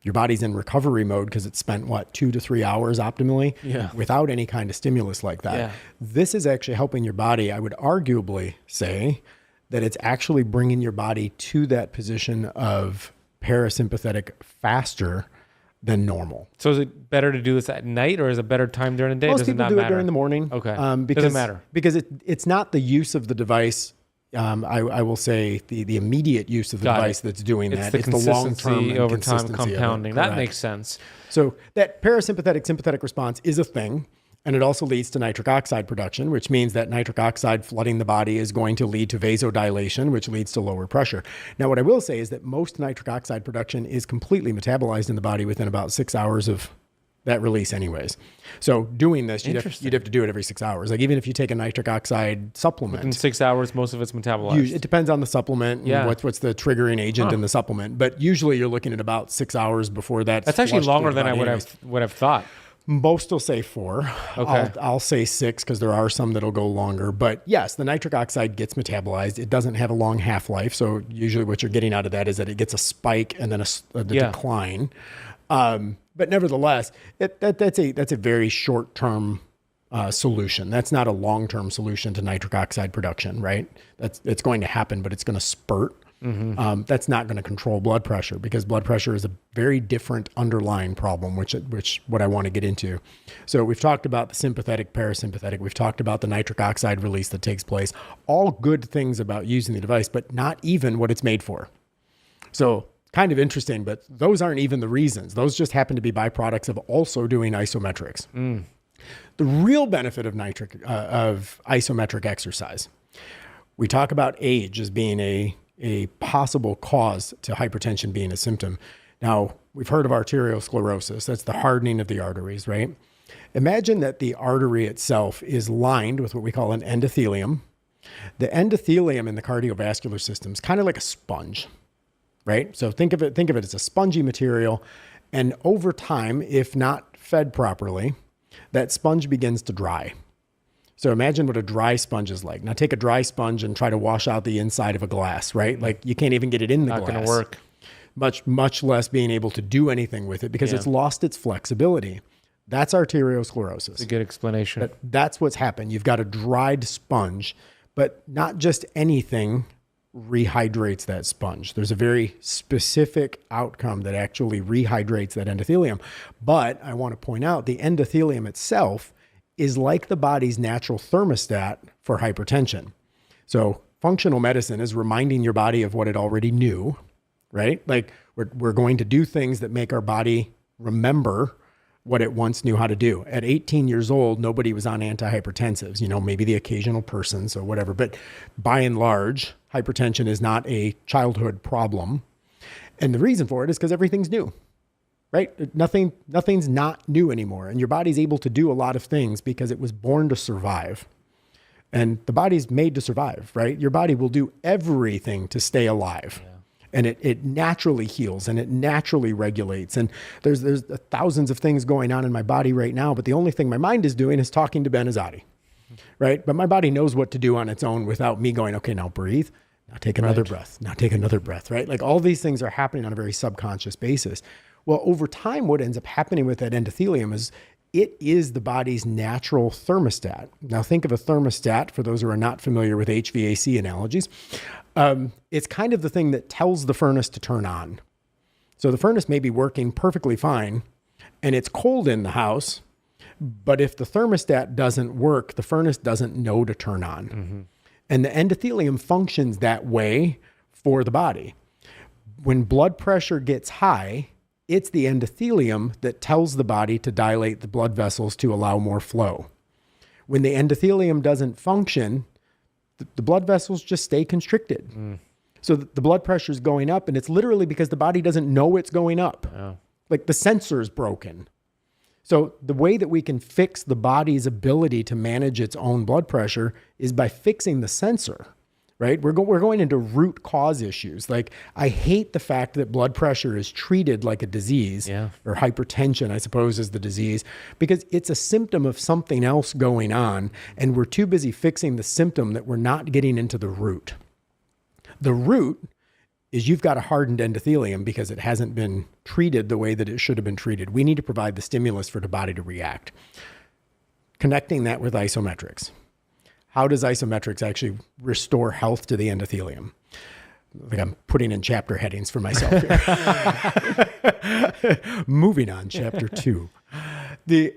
your body's in recovery mode because it's spent, 2 to 3 hours optimally without any kind of stimulus like that. Yeah. This is actually helping your body. I would arguably say that it's actually bringing your body to that position of parasympathetic faster than normal. So is it better to do this at night, or is it a better time during the day? Most people do it during the morning. Okay. Because, doesn't matter. Because it's not the use of the device. I will say the immediate use of the device that's doing that. It's the long-term over time compounding. That makes sense. So that parasympathetic sympathetic response is a thing. And it also leads to nitric oxide production, which means that nitric oxide flooding the body is going to lead to vasodilation, which leads to lower pressure. Now, what I will say is that most nitric oxide production is completely metabolized in the body within about 6 hours of that release anyways. So doing this, you'd have to do it every 6 hours. Like even if you take a nitric oxide supplement. In 6 hours, most of it's metabolized. It depends on the supplement and what's the triggering agent in the supplement. But usually you're looking at about 6 hours before that's actually longer than I would have thought. Most will say 4. Okay. I'll say 6 because there are some that'll go longer. But yes, the nitric oxide gets metabolized. It doesn't have a long half-life. So usually what you're getting out of that is that it gets a spike and then a decline. But nevertheless, that's a very short-term solution. That's not a long-term solution to nitric oxide production, right? It's going to happen, but it's going to spurt. Mm-hmm. That's not going to control blood pressure because blood pressure is a very different underlying problem, which what I want to get into. So we've talked about the sympathetic, parasympathetic. We've talked about the nitric oxide release that takes place. All good things about using the device, but not even what it's made for. So kind of interesting, but those aren't even the reasons. Those just happen to be byproducts of also doing isometrics. The real benefit of isometric exercise. We talk about age as being a possible cause to hypertension being a symptom. Now, we've heard of arteriosclerosis. That's the hardening of the arteries, right? Imagine that the artery itself is lined with what we call an endothelium. The endothelium in the cardiovascular system is kind of like a sponge, right? So think of it as a spongy material. And over time, if not fed properly, that sponge begins to dry. So imagine what a dry sponge is like. Now take a dry sponge and try to wash out the inside of a glass, right? Like you can't even get it in the glass. Not going to work. Much less being able to do anything with it because it's lost its flexibility. That's arteriosclerosis. That's a good explanation. That's what's happened. You've got a dried sponge, but not just anything rehydrates that sponge. There's a very specific outcome that actually rehydrates that endothelium. But I want to point out the endothelium itself is like the body's natural thermostat for hypertension. So functional medicine is reminding your body of what it already knew, right? Like we're going to do things that make our body remember what it once knew how to do. At 18 years old, nobody was on antihypertensives, maybe the occasional person, so whatever. But by and large, hypertension is not a childhood problem. And the reason for it is because everything's new. Right? Nothing's not new anymore. And your body's able to do a lot of things because it was born to survive. And the body's made to survive, right? Your body will do everything to stay alive. Yeah. And it naturally heals and it naturally regulates. And there's thousands of things going on in my body right now, but the only thing my mind is doing is talking to Ben Azadi, right? But my body knows what to do on its own without me going, okay, now breathe. Now take another breath. Now take another breath, right? Like all these things are happening on a very subconscious basis. Well, over time, what ends up happening with that endothelium is it is the body's natural thermostat. Now, think of a thermostat, for those who are not familiar with HVAC analogies. It's kind of the thing that tells the furnace to turn on. So the furnace may be working perfectly fine, and it's cold in the house, but if the thermostat doesn't work, the furnace doesn't know to turn on. Mm-hmm. And the endothelium functions that way for the body. When blood pressure gets high, it's the endothelium that tells the body to dilate the blood vessels to allow more flow. When the endothelium doesn't function, the blood vessels just stay constricted. So the blood pressure is going up, and it's literally because the body doesn't know it's going up. Oh. Like the sensor is broken. So the way that we can fix the body's ability to manage its own blood pressure is by fixing the sensor. Right? We're going into root cause issues. Like I hate the fact that blood pressure is treated like a disease, or hypertension, I suppose, is the disease, because it's a symptom of something else going on. And we're too busy fixing the symptom that we're not getting into the root. The root is you've got a hardened endothelium because it hasn't been treated the way that it should have been treated. We need to provide the stimulus for the body to react. Connecting that with isometrics. How does isometrics actually restore health to the endothelium? Like I'm putting in chapter headings for myself here. Moving on, chapter 2. The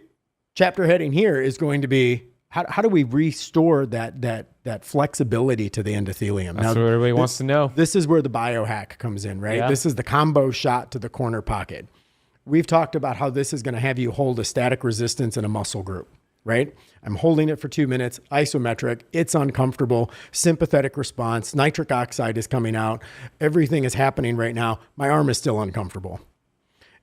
chapter heading here is going to be how do we restore that flexibility to the endothelium? That's what everybody wants to know. This is where the biohack comes in, right? Yeah. This is the combo shot to the corner pocket. We've talked about how this is going to have you hold a static resistance in a muscle group, right? I'm holding it for 2 minutes, isometric, it's uncomfortable, sympathetic response, nitric oxide is coming out, everything is happening right now. My arm is still uncomfortable.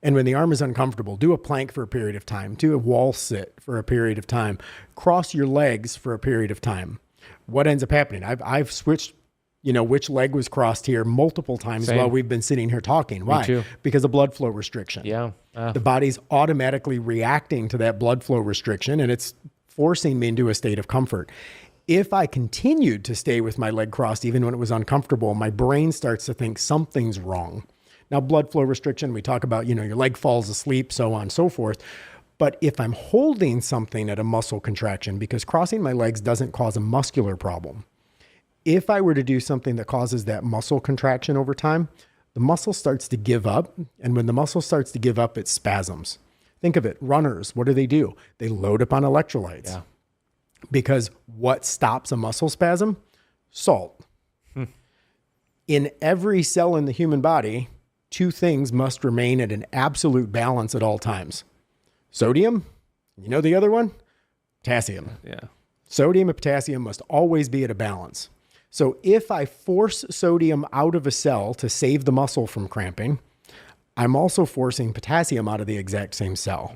And when the arm is uncomfortable, do a plank for a period of time, do a wall sit for a period of time, cross your legs for a period of time. What ends up happening? I've switched, which leg was crossed here multiple times while we've been sitting here talking. Why? Me too. Because of blood flow restriction. Yeah. The body's automatically reacting to that blood flow restriction, and it's forcing me into a state of comfort. If I continued to stay with my leg crossed, even when it was uncomfortable, my brain starts to think something's wrong. Now, blood flow restriction, we talk about, your leg falls asleep, so on and so forth. But if I'm holding something at a muscle contraction, because crossing my legs doesn't cause a muscular problem. If I were to do something that causes that muscle contraction over time, the muscle starts to give up. And when the muscle starts to give up, it spasms. Think of it. Runners, what do? They load up on electrolytes. Yeah. Because what stops a muscle spasm? Salt. In every cell in the human body, 2 things must remain at an absolute balance at all times. Sodium, the other one? Potassium. Yeah. Sodium and potassium must always be at a balance. So if I force sodium out of a cell to save the muscle from cramping, I'm also forcing potassium out of the exact same cell.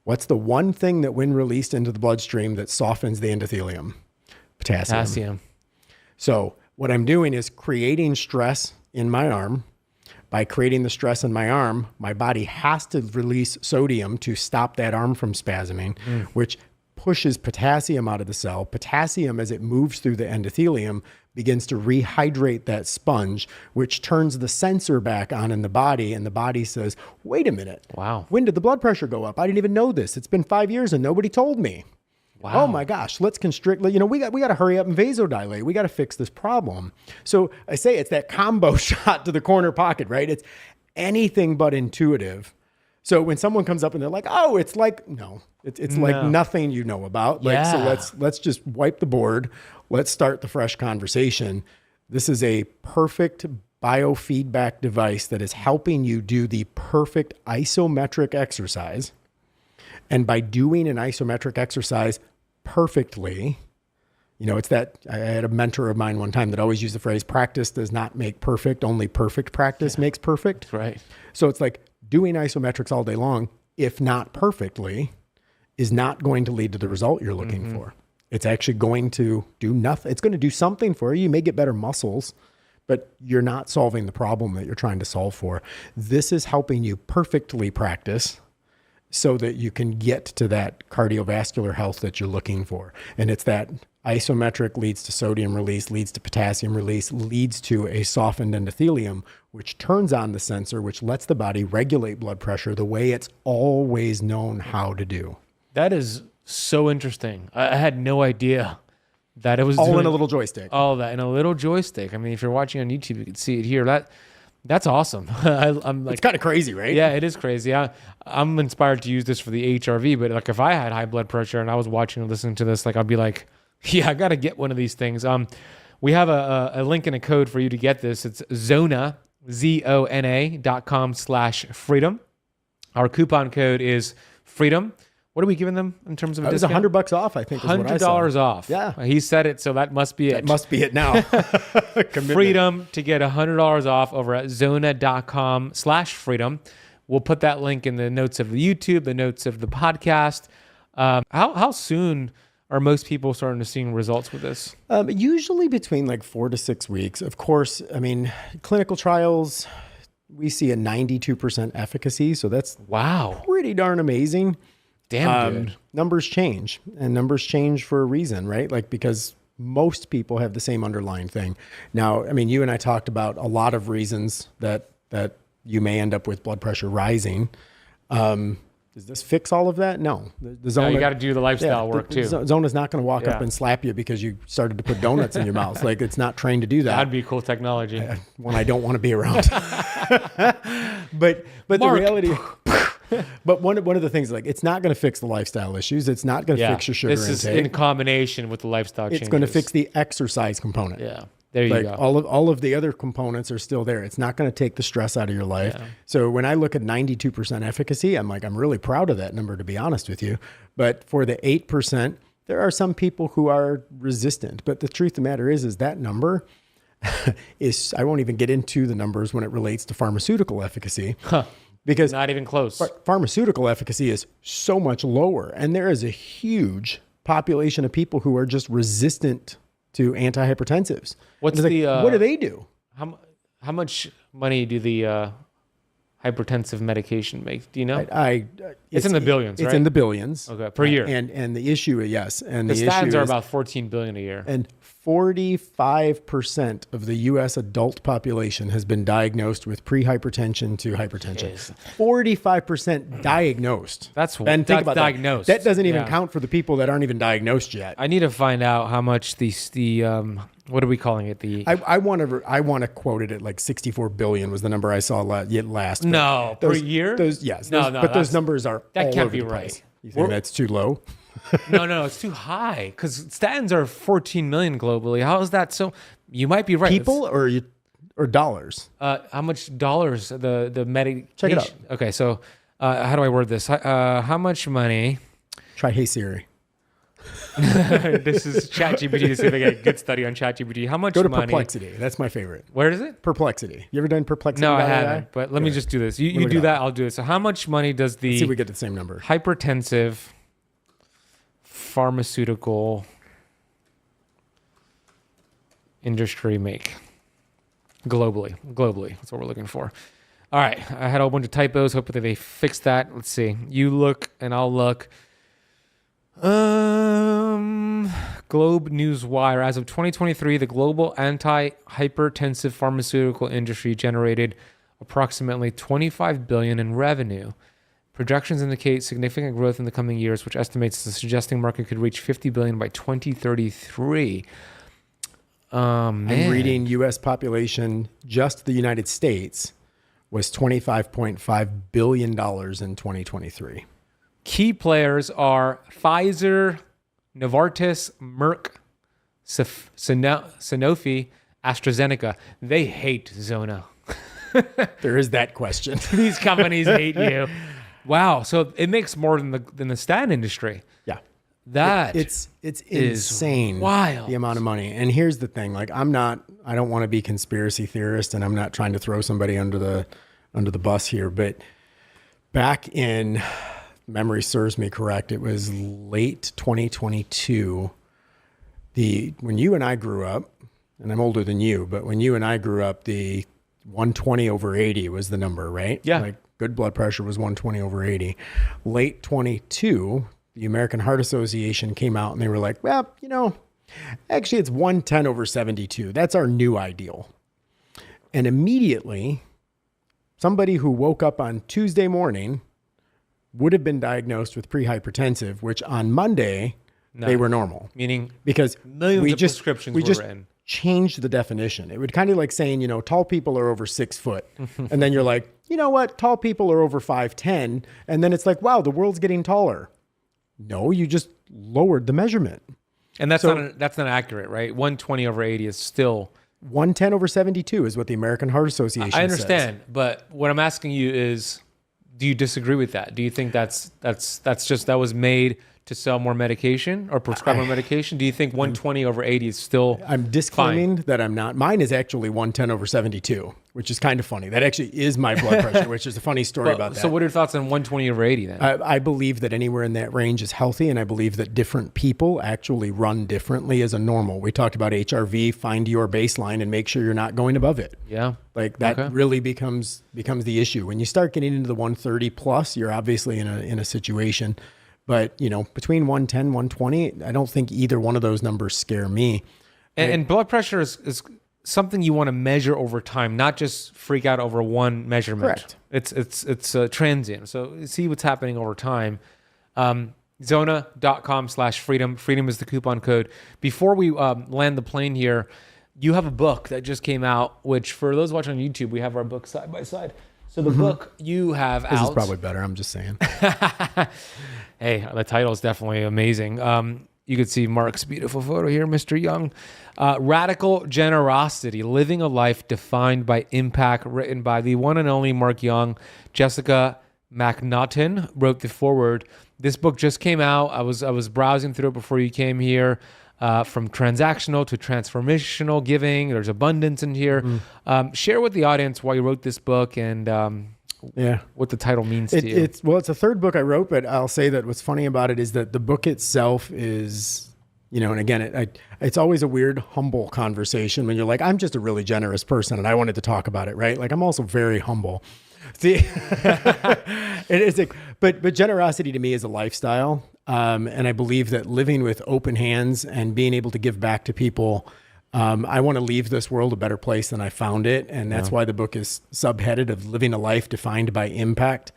What's the one thing that when released into the bloodstream that softens the endothelium? Potassium. So what I'm doing is creating stress in my arm. By creating the stress in my arm, my body has to release sodium to stop that arm from spasming, which pushes potassium out of the cell. Potassium, as it moves through the endothelium, begins to rehydrate that sponge, which turns the sensor back on in the body. And the body says, wait a minute. Wow. When did the blood pressure go up? I didn't even know this. It's been 5 years and nobody told me. Wow. Oh my gosh, let's constrict, we got to hurry up and vasodilate. We got to fix this problem. So I say it's that combo shot to the corner pocket, right? It's anything but intuitive. So when someone comes up and they're like, oh, it's like, no, it's like nothing you know about. So let's just wipe the board. Let's start the fresh conversation. This is a perfect biofeedback device that is helping you do the perfect isometric exercise. And by doing an isometric exercise perfectly, it's that I had a mentor of mine one time that always used the phrase, practice does not make perfect, only perfect practice makes perfect. Right. So it's like doing isometrics all day long, if not perfectly, is not going to lead to the result you're looking for. It's actually going to do nothing. It's going to do something for you. You may get better muscles, but you're not solving the problem that you're trying to solve for. This is helping you perfectly practice so that you can get to that cardiovascular health that you're looking for. And it's that isometric leads to sodium release, leads to potassium release, leads to a softened endothelium, which turns on the sensor, which lets the body regulate blood pressure the way it's always known how to do. That is so interesting. I had no idea that it was all in a little joystick. All of that in a little joystick. I mean, if you're watching on YouTube, you can see it here. That's awesome. I'm like, it's kind of crazy, right? Yeah, it is crazy. I'm inspired to use this for the HRV, but like if I had high blood pressure and I was watching and listening to this, like I'd be like, yeah, I got to get one of these things. We have a link and a code for you to get this. It's Zona, ZONA.com/freedom. Our coupon code is freedom. What are we giving them in terms of a discount? It was $100 off, I think. $100 off. Yeah. He said it, so that must be it. That must be it now. Freedom to get $100 off over at Zona.com/freedom. We'll put that link in the notes of the YouTube, the notes of the podcast. How soon are most people starting to see results with this? Usually between like 4 to 6 weeks. Of course, I mean, clinical trials, we see a 92% efficacy. So that's pretty darn amazing. Damn good. Numbers change, and numbers change for a reason, right? Like because most people have the same underlying thing. Now, I mean, you and I talked about a lot of reasons that you may end up with blood pressure rising. Does this fix all of that? No. The Zona, no, you got to do the lifestyle work too. Zona's not going to walk up and slap you because you started to put donuts in your mouth. Like, it's not trained to do that. That'd be cool technology. One I don't want to be around. but the reality. But one of the things, like, it's not going to fix the lifestyle issues. It's not going to fix your sugar intake. This is in combination with the lifestyle changes. It's going to fix the exercise component. Yeah. There you go. All of the other components are still there. It's not going to take the stress out of your life. Yeah. So when I look at 92% efficacy, I'm really proud of that number, to be honest with you. But for the 8%, there are some people who are resistant. But the truth of the matter is that number is, I won't even get into the numbers when it relates to pharmaceutical efficacy. Because not even close. Pharmaceutical efficacy is so much lower. And there is a huge population of people who are just resistant to antihypertensives. What do they do? How much money do the hypertensive medication make? Do you know? It's in the billions, right? It's in the billions. Okay, per year. And the issue, yes. And the statins are about $14 billion a year. And 45% of the U.S. adult population has been diagnosed with pre-hypertension to hypertension. 45% diagnosed. That's think about diagnosed. That doesn't even count for the people that aren't even diagnosed yet. I need to find out how much the what are we calling it? I want to quote it at like 64 billion was the number I saw last. No, per year? But those numbers are that can't be right. Place. You think that's too low? No, it's too high because statins are 14 million globally. How is that so? You might be right. People or dollars? How much dollars the medication? Check it out. Okay, so how do I word this? How much money? Try Hey Siri. This is ChatGPT to see if I get a good study on ChatGPT. How much money? Go to Perplexity. That's my favorite. Where is it? Perplexity. You ever done Perplexity? No, I haven't. But let me just do this. You do that, I'll do it. So how much money does the Let's see if we get the same number. Hypertensive pharmaceutical industry make globally? That's what we're looking for. All right. I had a whole bunch of typos. Hopefully they fixed that. Let's see. You look and I'll look. Globe News Wire. As of 2023, the global anti-hypertensive pharmaceutical industry generated approximately $25 billion in revenue. Projections indicate significant growth in the coming years, which estimates the suggesting market could reach $50 billion by 2033. I'm reading U.S. population, just the United States, was $25.5 billion in 2023. Key players are Pfizer, Novartis, Merck, Sanofi, AstraZeneca. They hate Zona. There is that question. These companies hate you. Wow. So it makes more than the statin industry. Yeah. It's insane. Wild. The amount of money. And here's the thing, like I don't want to be conspiracy theorist and I'm not trying to throw somebody under the bus here, but back in, memory serves me correct, it was late 2022. When you and I grew up, and I'm older than you, but when you and I grew up, the 120/80 was the number, right? Yeah. Like good blood pressure was 120/80. Late 22, the American Heart Association came out and they were like, well, actually it's 110/72. That's our new ideal. And immediately, somebody who woke up on Tuesday morning would have been diagnosed with pre-hypertensive, which on Monday, they were normal. Meaning because millions of prescriptions were written. Changed the definition. It would kind of like saying, tall people are over 6 foot. And then you're like, you know what? Tall people are over 5'10". And then it's like, wow, the world's getting taller. No, you just lowered the measurement. And that's not accurate, right? 120/80 is still 110/72 is what the American Heart Association says. I understand, but what I'm asking you is, do you disagree with that? Do you think that was made to sell more medication or prescribe more medication? Do you think 120/80 is still I'm disclaiming that I'm not. Mine is actually 110/72, which is kind of funny. That actually is my blood pressure, which is a funny story about that. So what are your thoughts on 120/80 then? I believe that anywhere in that range is healthy, and I believe that different people actually run differently as a normal. We talked about HRV, find your baseline and make sure you're not going above it. Yeah. Like that really becomes the issue. When you start getting into the 130 plus, you're obviously in a situation. But, between 110, 120, I don't think either one of those numbers scare me. And blood pressure is something you want to measure over time, not just freak out over one measurement. Correct. It's transient. So see what's happening over time. Zona.com/freedom. Freedom is the coupon code. Before we land the plane here, you have a book that just came out, which for those watching on YouTube, we have our book side by side. So the book you have This out. is probably better. I'm just saying. Hey, the title is definitely amazing. You could see Mark's beautiful photo here, Mr. Young. Radical Generosity, Living a Life Defined by Impact, written by the one and only Mark Young. Jessica McNaughton wrote the foreword. This book just came out. I was browsing through it before you came here. From transactional to transformational giving. There's abundance in here. Share with the audience why you wrote this book and what the title means to you. It's the third book I wrote, but I'll say that what's funny about it is that the book itself is, and again, it's always a weird, humble conversation when you're like, I'm just a really generous person and I wanted to talk about it, right? Like I'm also very humble. See, but generosity to me is a lifestyle. And I believe that living with open hands and being able to give back to people, I want to leave this world a better place than I found it. And that's why the book is subheaded of Living a Life Defined by Impact.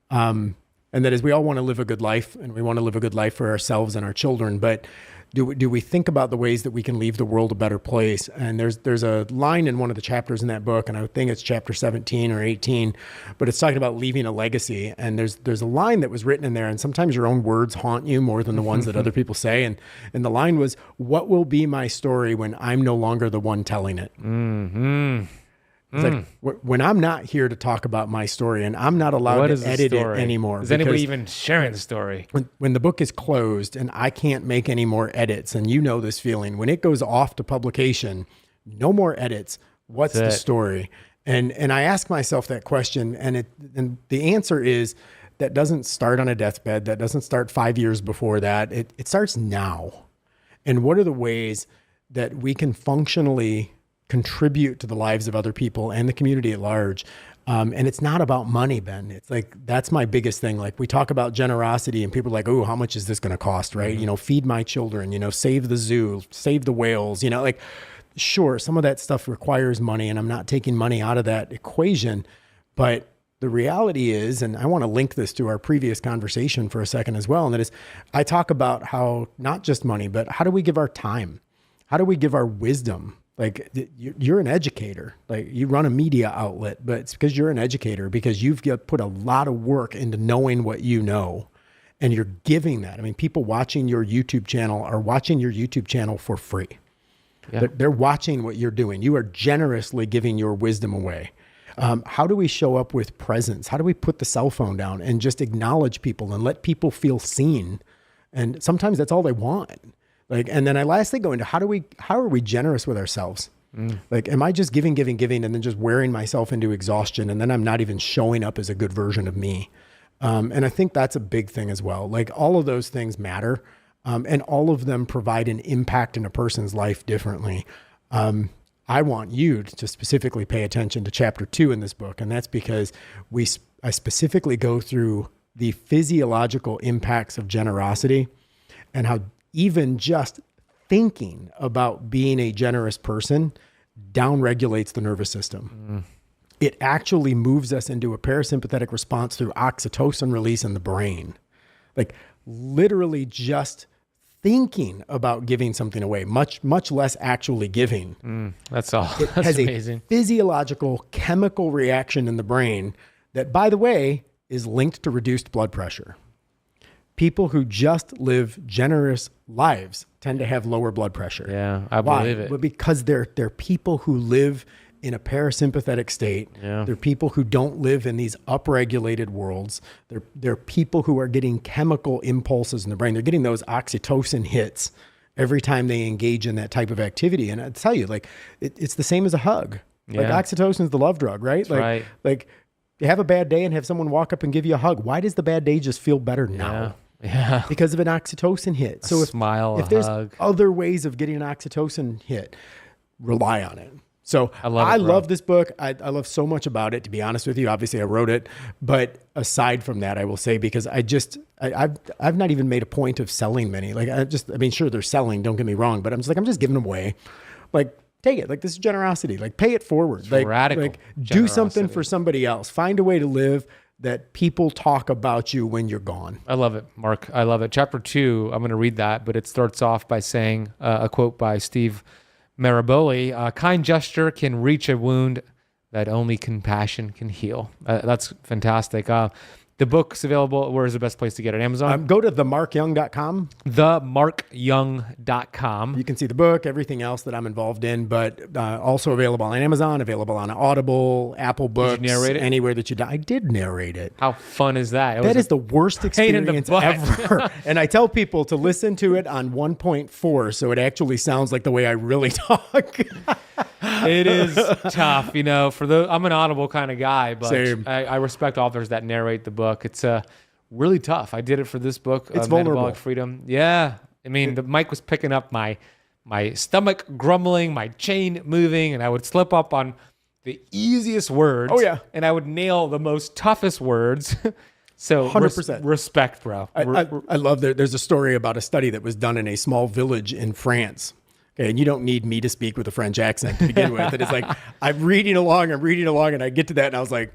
And that is, we all want to live a good life and we want to live a good life for ourselves and our children. But do we think about the ways that we can leave the world a better place? And there's a line in one of the chapters in that book, and I think it's chapter 17 or 18, but it's talking about leaving a legacy. And there's a line that was written in there, and sometimes your own words haunt you more than the ones that other people say. And the line was, "What will be my story when I'm no longer the one telling it?" Mm-hmm. It's like when I'm not here to talk about my story and I'm not allowed to edit it anymore. Is anybody even sharing the story? When the book is closed and I can't make any more edits, and this feeling, when it goes off to publication, no more edits. What's the story? And I ask myself that question, and the answer is that doesn't start on a deathbed. That doesn't start 5 years before that. It starts now. And what are the ways that we can functionally contribute to the lives of other people and the community at large? And it's not about money, Ben. It's like, that's my biggest thing. Like we talk about generosity and people are like, oh, how much is this going to cost? Right. Feed my children, save the zoo, save the whales, sure. Some of that stuff requires money and I'm not taking money out of that equation, but the reality is, and I want to link this to our previous conversation for a second as well. And that is, I talk about how not just money, but how do we give our time? How do we give our wisdom? Like you're an educator, like you run a media outlet, but it's because you're an educator, because you've put a lot of work into knowing what you know and you're giving that. I mean, people watching your YouTube channel are watching your YouTube channel for free. Yeah. They're watching what you're doing. You are generously giving your wisdom away. How do we show up with presence? How do we put the cell phone down and just acknowledge people and let people feel seen? And sometimes that's all they want. And then I lastly go into how are we generous with ourselves? Like, am I just giving, and then just wearing myself into exhaustion? And then I'm not even showing up as a good version of me. And I think that's a big thing as well. Like all of those things matter. And all of them provide an impact in a person's life differently. I want you to specifically pay attention to chapter 2 in this book. And that's because I specifically go through the physiological impacts of generosity and how even just thinking about being a generous person downregulates the nervous system. It actually moves us into a parasympathetic response through oxytocin release in the brain. Like literally just thinking about giving something away, much less actually giving. That's all. It has amazing. A physiological chemical reaction in the brain that, by the way, is linked to reduced blood pressure. People who just live generous lives tend to have lower blood pressure. Yeah, I believe it. But because they're people who live in a parasympathetic state. Yeah. They're people who don't live in these upregulated worlds. They're people who are getting chemical impulses in the brain. They're getting those oxytocin hits every time they engage in that type of activity. And I tell you, like, it's the same as a hug. Yeah. Like oxytocin is the love drug, right? That's right. Like you have a bad day and have someone walk up and give you a hug. Why does the bad day just feel better now? Yeah. Because of an oxytocin hit. So if there's other ways of getting an oxytocin hit, rely on it. So I love love this book. I love so much about it, to be honest with you. Obviously I wrote it, but aside from that, I will say, because I've not even made a point of selling many. Like I mean, sure, they're selling, don't get me wrong, but I'm just giving them away. Like, take it. Like, this is generosity. Like, pay it forward. It's like, radical like do generosity. something for somebody else. Find a way to live that people talk about you when you're gone. I love it, Mark. I love it. Chapter 2, I'm going to read that, but it starts off by saying a quote by Steve Maraboli: "A kind gesture can reach a wound that only compassion can heal." That's fantastic. The book's available. Where is the best place to get it? Amazon? Go to themarkyoung.com. Themarkyoung.com. You can see the book, everything else that I'm involved in, but also available on Amazon, available on Audible, Apple Books. Did you narrate it? Anywhere that I did narrate it. How fun is that? That is the worst pain in the experience butt. ever. And I tell people to listen to it on 1.4, so it actually sounds like the way I really talk. It is tough, I'm an Audible kind of guy, but Same. I respect authors that narrate the book. It's really tough. I did it for this book, It's vulnerable. Metabolic Freedom. Yeah. I mean, the mic was picking up my stomach grumbling, my chain moving, and I would slip up on the easiest words. Oh, yeah. And I would nail the most toughest words. So 100%. Respect, bro. I love that. There's a story about a study that was done in a small village in France. Okay, and you don't need me to speak with a French accent to begin with. And it's like, I'm reading along, and I get to that, and I was like,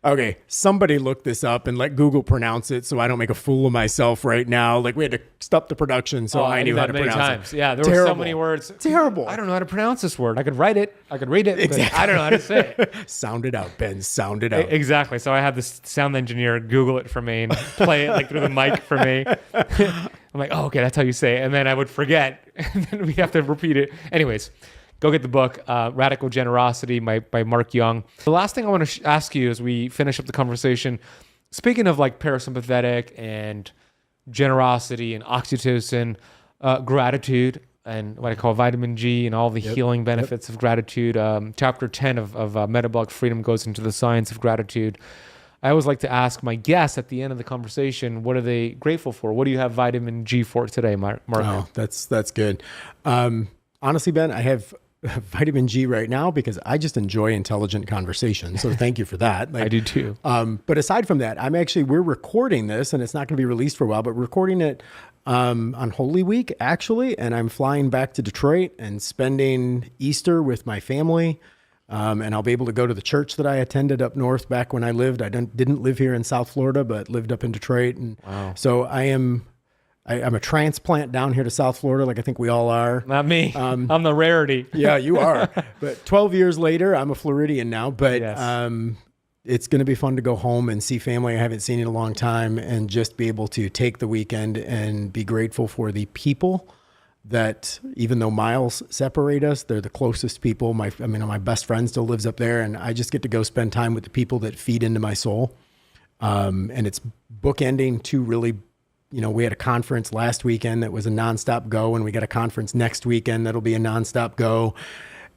okay, somebody look this up and let Google pronounce it so I don't make a fool of myself right now. Like, we had to stop the production so I knew how to pronounce it. Yeah, there were so many words. Terrible. I don't know how to pronounce this word. I could write it. I could read it. Exactly. But I don't know how to say it. Sound it out, Ben. Sound it out. Exactly. So I had this sound engineer Google it for me and play it like through the mic for me. I'm like, oh, okay, that's how you say it. And then I would forget. And then we have to repeat it. Anyways, go get the book, Radical Generosity by Mark Young. The last thing I want to ask you as we finish up the conversation, speaking of like parasympathetic and generosity and oxytocin, gratitude, and what I call vitamin G and all the healing benefits of gratitude. Chapter 10 of Metabolic Freedom goes into the science of gratitude. I always like to ask my guests at the end of the conversation, what are they grateful for? What do you have vitamin G for today, Mark? Oh, that's good. Honestly, Ben, I have vitamin G right now because I just enjoy intelligent conversation. So thank you for that. I do too. But aside from that, we're recording this and it's not going to be released for a while, but we're recording it on Holy Week actually. And I'm flying back to Detroit and spending Easter with my family. And I'll be able to go to the church that I attended up north back when I lived. I didn't live here in South Florida, but lived up in Detroit. And wow. So I'm a transplant down here to South Florida, like I think we all are. Not me. I'm the rarity. Yeah, you are. But 12 years later, I'm a Floridian now. But yes. It's going to be fun to go home and see family I haven't seen in a long time and just be able to take the weekend and be grateful for the people that, even though miles separate us, they're the closest people. My best friend still lives up there, and I just get to go spend time with the people that feed into my soul. And it's bookending two really, we had a conference last weekend that was a nonstop go, and we got a conference next weekend that'll be a nonstop go.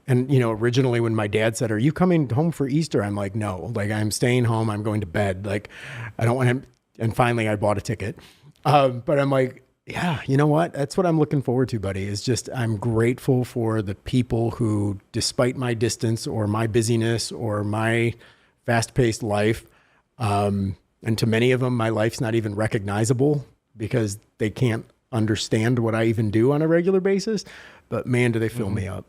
And, originally when my dad said, "Are you coming home for Easter?" I'm like, "No, like I'm staying home. I'm going to bed. Like, I don't want him." And finally I bought a ticket. But I'm like, yeah, you know what? That's what I'm looking forward to, buddy, is just I'm grateful for the people who, despite my distance or my busyness or my fast-paced life, and to many of them, my life's not even recognizable because they can't understand what I even do on a regular basis. But man, do they fill me up.